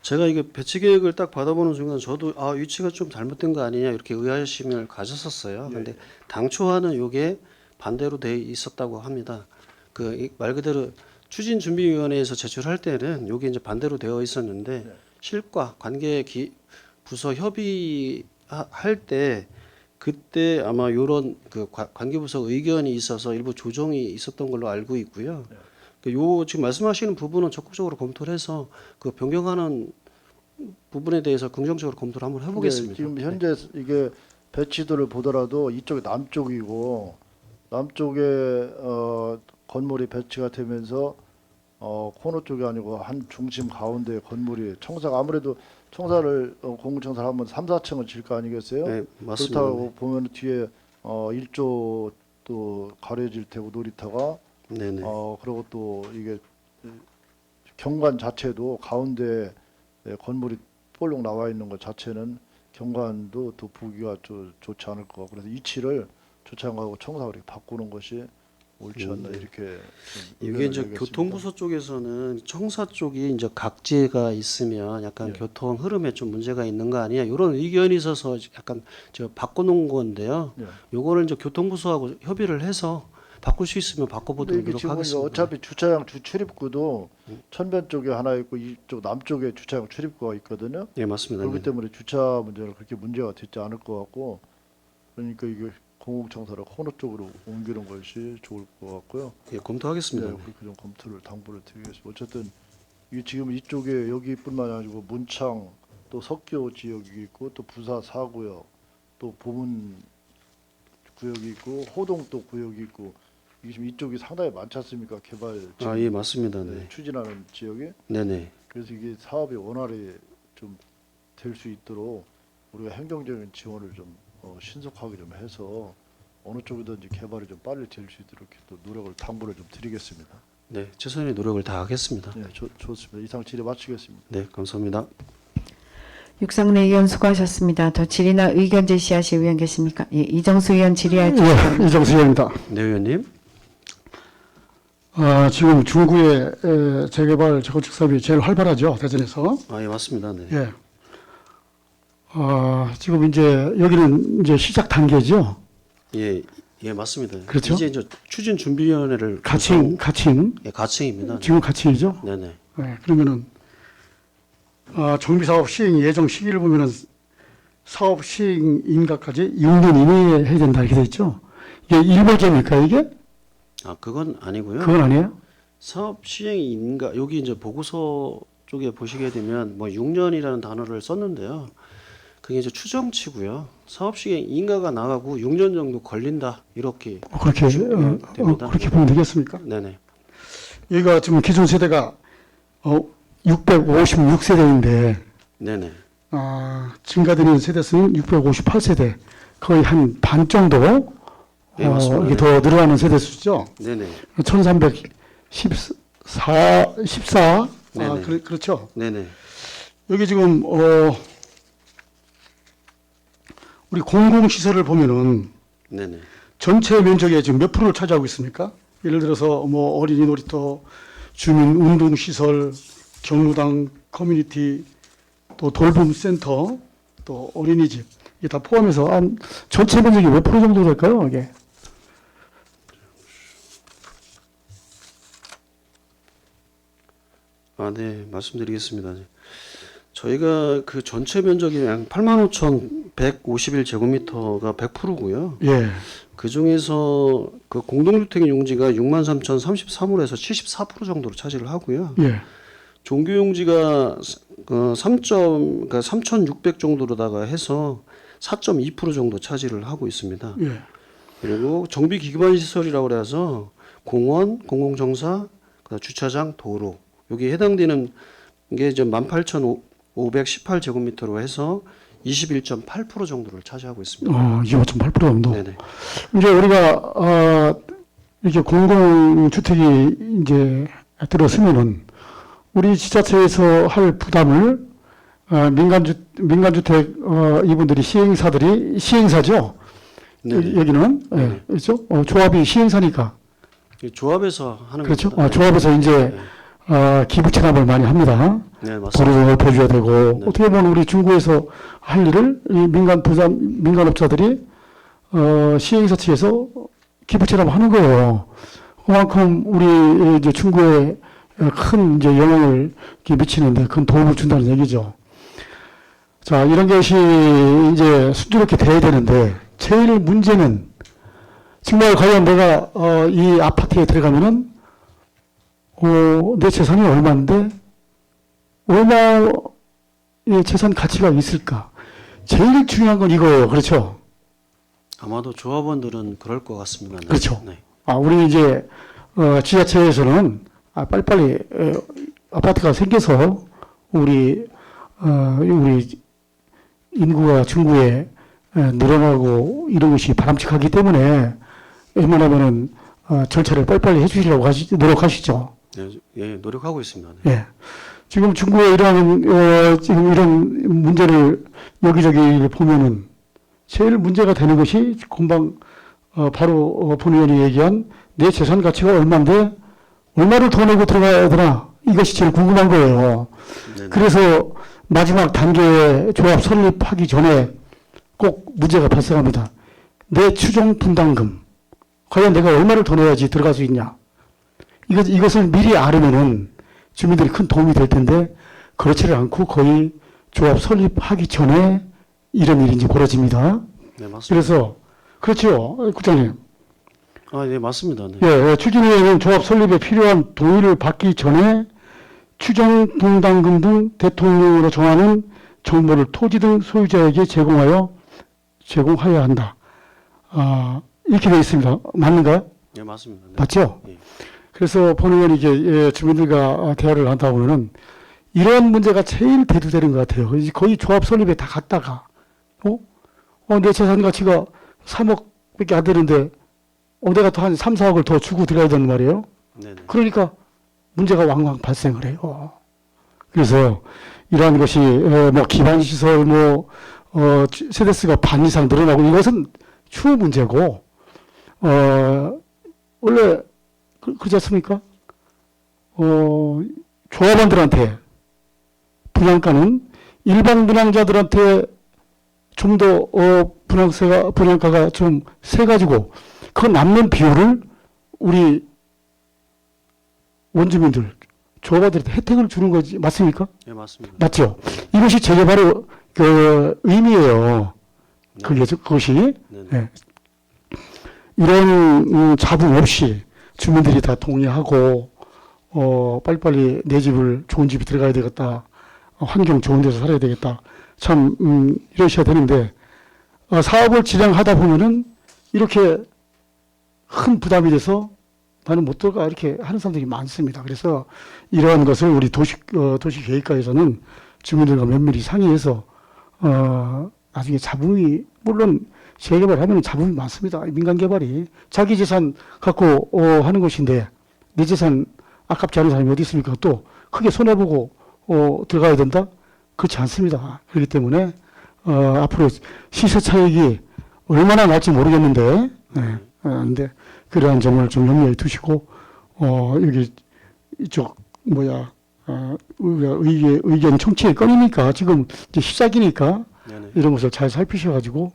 제가 이게 배치 계획을 딱 받아보는 순간 저도 위치가 좀 잘못된 거 아니냐 이렇게 의아심을 가졌었어요. 예, 근데 당초와는 이게 반대로 돼 있었다고 합니다. 그 말 그대로 추진준비위원회에서 제출할 때는 이게 이제 반대로 되어 있었는데 네. 실과 관계 부서 협의할 때 그때 아마 이런 그 관계부서 의견이 있어서 일부 조정이 있었던 걸로 알고 있고요. 네. 요 지금 말씀하시는 부분은 적극적으로 검토를 해서 그 변경하는 부분에 대해서 긍정적으로 검토를 한번 해보겠습니다. 지금 현재 이게 배치도를 보더라도 이쪽이 남쪽이고 남쪽에 건물이 배치가 되면서 코너 쪽이 아니고 한 중심 가운데 건물이 청사가 아무래도 청사를 공공청사를 하면 3, 4층을 질 거 아니겠어요? 네, 맞습니다. 그렇다고 보면 뒤에 1조 또 가려질 테고 놀이터가 네네. 그리고 또 이게 경관 자체도 가운데 건물이 볼록 나와 있는 것 자체는 경관도 또 보기가 좋지 않을 것 같고 그래서 위치를 주차장하고 청사로 이렇게 바꾸는 것이 옳지 않나 이렇게 좀 이게 이제 의견을 교통부서 쪽에서는 청사 쪽이 이제 각지가 있으면 약간 예. 교통 흐름에 좀 문제가 있는 거 아니야? 이런 의견이 있어서 약간 저 바꿔놓은 건데요. 예. 요거를 이제 교통부서하고 협의를 해서 바꿀 수 있으면 근데 바꿔보도록 이게 지금 노력하겠습니다. 어차피 주차장 출입구도 천변 쪽에 하나 있고 이쪽 남쪽에 주차장 출입구가 있거든요. 예, 맞습니다. 그렇기 네. 때문에 주차 문제는 그렇게 문제가 되지 않을 것 같고, 그러니까 이게 공공청사를 코너 쪽으로 옮기는 것이 좋을 것 같고요. 예, 검토하겠습니다. 네, 그렇게 좀 검토를 당부를 드리겠습니다. 어쨌든 이게 지금 이쪽에 여기뿐만 아니고 문창 또 석교 지역이 있고 또 부사 4구역 또 보문 구역이 있고 호동 또 구역이 있고 이게 지금 이쪽이 상당히 많지 않습니까? 개발 지금, 예, 맞습니다. 네, 네. 추진하는 지역이. 네네. 그래서 이게 사업이 원활히 좀 될 수 있도록 우리가 행정적인 지원을 좀 신속하게 좀 해서 어느 쪽이든지 개발이 좀 빨리 될 수 있도록 또 노력을 당부를 좀 드리겠습니다. 네, 최선의 노력을 다하겠습니다. 네, 좋습니다. 이상 질의 마치겠습니다. 네, 감사합니다. 육상내 의원 수고하셨습니다. 더 질의나 의견 제시하실 의원 계십니까? 예, 이정수 의원 질의할 줄 예, 이정수 의원입니다. 네, 의원님. 지금 중구의 재개발 재건축 사업이 제일 활발하죠, 대전에서. 예, 맞습니다. 네. 예. 지금 이제 여기는 이제 시작 단계죠. 예, 예, 맞습니다. 그렇죠. 이제 추진 준비위원회를 가칭. 예, 가칭입니다. 지금 가칭이죠. 네네. 네, 그러면은 정비 사업 시행 예정 시기를 보면은 사업 시행 인가까지 6년 이내에 해야 된다 이렇게 돼 있죠. 이게 일괄제입니까 이게? 그건 아니고요. 그건 아니에요? 사업 시행 인가 여기 이제 보고서 쪽에 보시게 되면 뭐 6년이라는 단어를 썼는데요. 그게 이제 추정치고요. 사업 시행 인가가 나가고 6년 정도 걸린다 이렇게 그렇게 됩니다. 그렇게 보면 되겠습니까? 네네. 여기가 지금 기존 세대가 656세대인데 네네. 증가되는 세대수는 658세대, 거의 한 반 정도 네, 맞습니다. 이게 더 늘어나는 세대수죠. 네네. 1314. 네네. 그렇죠. 네네. 여기 지금 우리 공공시설을 보면은 네네. 전체 면적의 지금 몇 프로를 차지하고 있습니까? 예를 들어서 뭐 어린이 놀이터, 주민 운동시설, 경로당, 커뮤니티, 또 돌봄센터, 또 어린이집 이게 다 포함해서 한 전체 면적이 몇 프로 정도 될까요? 이게? 네, 말씀드리겠습니다. 저희가 그 전체 면적이 약 85,151제곱미터가 100%고요. 예. 그 중에서 그 공동주택 용지가 63,033호에서 74% 정도로 차지를 하고요. 예. 종교 용지가 3,600 정도로다가 해서 4.2% 정도 차지를 하고 있습니다. 예. 그리고 정비 기반 시설이라고 그래서 공원, 공공정사, 주차장, 도로 여기에 해당되는 게 이제 18,518제곱미터로 해서 21.8% 정도를 차지하고 있습니다. 25.8% 정도. 네네. 이제 우리가 이렇게 공공주택이 이제 들어서면은 우리 지자체에서 할 부담을 민간주택 이분들이 시행사죠. 네네. 여기는 네네. 그렇죠. 조합이 시행사니까. 조합에서 하는 그렇죠. 겁니다. 조합에서 이제 기부 체납을 많이 합니다. 네, 맞습니다. 도로를 넓혀줘야 되고 네. 어떻게 보면 우리 중구에서 할 일을 이 민간업자들이 시행사 측에서 기부 체납을 하는 거예요. 그만큼 우리 이제 중구에 큰 이제 영향을 미치는데 큰 도움을 준다는 얘기죠. 자, 이런 것이 이제 순조롭게 돼야 되는데 제일 문제는 정말 과연 내가 이 아파트에 들어가면은 내 재산이 얼마인데 얼마의 재산 가치가 있을까? 제일 중요한 건 이거예요. 그렇죠? 아마도 조합원들은 그럴 것 같습니다. 네. 그렇죠. 네. 우리 이제 지자체에서는 빨리빨리 아파트가 생겨서 우리 인구가 중구에 늘어나고 이런 것이 바람직하기 때문에 웬만하면은 절차를 빨리빨리 해주시려고 노력하시죠. 네, 예, 노력하고 있습니다. 네. 예. 지금 중국에 지금 이런 문제를 여기저기 보면은 제일 문제가 되는 것이 금방 바로 본 의원이 얘기한 내 재산 가치가 얼마인데 얼마를 더 내고 들어가야 되나 이것이 제일 궁금한 거예요. 네네. 그래서 마지막 단계 조합 설립하기 전에 꼭 문제가 발생합니다. 내 추정 분담금 과연 내가 얼마를 더 내야지 들어갈 수 있냐. 이것을 미리 알으면은 주민들이 큰 도움이 될 텐데 그렇지를 않고 거의 조합 설립하기 전에 이런 일이 이제 벌어집니다. 네, 맞습니다. 그래서 그렇죠, 국장님. 아, 네, 맞습니다. 네. 예, 추진위원회는 조합 설립에 필요한 동의를 받기 전에 추정 분담금 등 대통령으로 정하는 정보를 토지 등 소유자에게 제공하여야 한다. 이렇게 되어 있습니다. 맞는가요? 네, 맞습니다. 네. 맞죠? 예. 그래서 본 의원이 이제 주민들과 대화를 하다 보면은 이런 문제가 제일 대두되는 것 같아요. 이제 거의 조합 설립에 다 갔다가, 내 재산 가치가 3억밖에 안 되는데, 내가 또 한 3, 4억을 더 주고 들어야 되는 말이에요. 네네. 그러니까 문제가 왕왕 발생을 해요. 그래서 이러한 것이, 기반시설, 세대수가 반 이상 늘어나고 이것은 추후 문제고, 원래, 그렇지 않습니까? 조합원들한테 분양가는 일반 분양자들한테 좀 더 분양가가 좀 세가지고 그 남는 비율을 우리 원주민들 조합원들한테 혜택을 주는 거지 맞습니까? 네, 맞습니다. 맞죠? 이것이 재개발의 그 의미예요. 그것이 네. 이런 자부 없이 주민들이 다 동의하고 빨리빨리 내 집을 좋은 집이 들어가야 되겠다. 환경 좋은 데서 살아야 되겠다. 참 이러셔야 되는데 사업을 진행하다 보면은 이렇게 큰 부담이 돼서 나는 못 들어가 이렇게 하는 사람들이 많습니다. 그래서 이러한 것을 우리 도시계획과에서는 주민들과 면밀히 상의해서 나중에 잡음이 물론 재개발하면 잡음이 많습니다. 민간개발이 자기 재산 갖고 하는 것인데 내 재산 아깝지 않은 사람이 어디 있습니까? 또 크게 손해보고 들어가야 된다? 그렇지 않습니다. 그렇기 때문에 앞으로 시세 차익이 얼마나 날지 모르겠는데 근데 그러한 점을 좀 염려해 두시고 여기 이쪽 의견 청취의 건이니까 지금 이제 시작이니까 네네. 이런 것을 잘 살피셔가지고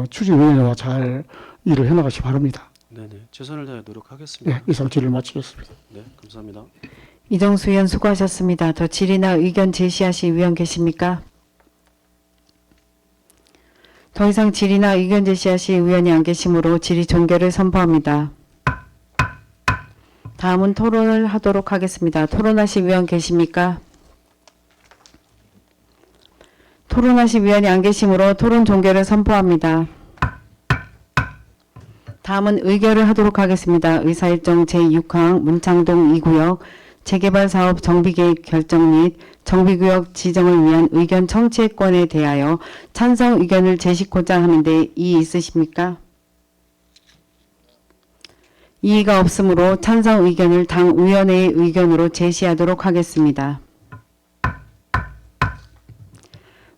추진위원회와 잘 일을 해나가시 바랍니다. 네네. 최선을 다해 노력하겠습니다. 네, 이상 질의를 마치겠습니다. 네, 감사합니다. 이정수 의원 수고하셨습니다. 더 질의나 의견 제시하실 의원 계십니까? 더 이상 질의나 의견 제시하실 의원이 안 계시므로 질의 종결을 선포합니다. 다음은 토론을 하도록 하겠습니다. 토론하실 의원 계십니까? 토론하실 의원이 안 계시므로 토론 종결을 선포합니다. 다음은 의결을 하도록 하겠습니다. 의사일정 제6항 문창동 2구역 재개발 사업 정비계획 결정 및 정비구역 지정을 위한 의견 청취권에 대하여 찬성 의견을 제시코자 하는데 이의 있으십니까? 이의가 없으므로 찬성 의견을 당 위원회의 의견으로 제시하도록 하겠습니다.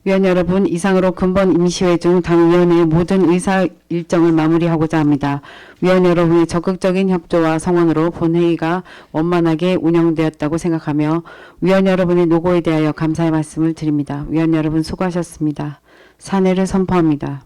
위원 여러분, 이상으로 근본 임시회 중 당위원회의 모든 의사 일정을 마무리하고자 합니다. 위원 여러분의 적극적인 협조와 성원으로 본회의가 원만하게 운영되었다고 생각하며 위원 여러분의 노고에 대하여 감사의 말씀을 드립니다. 위원 여러분 수고하셨습니다. 사내를 선포합니다.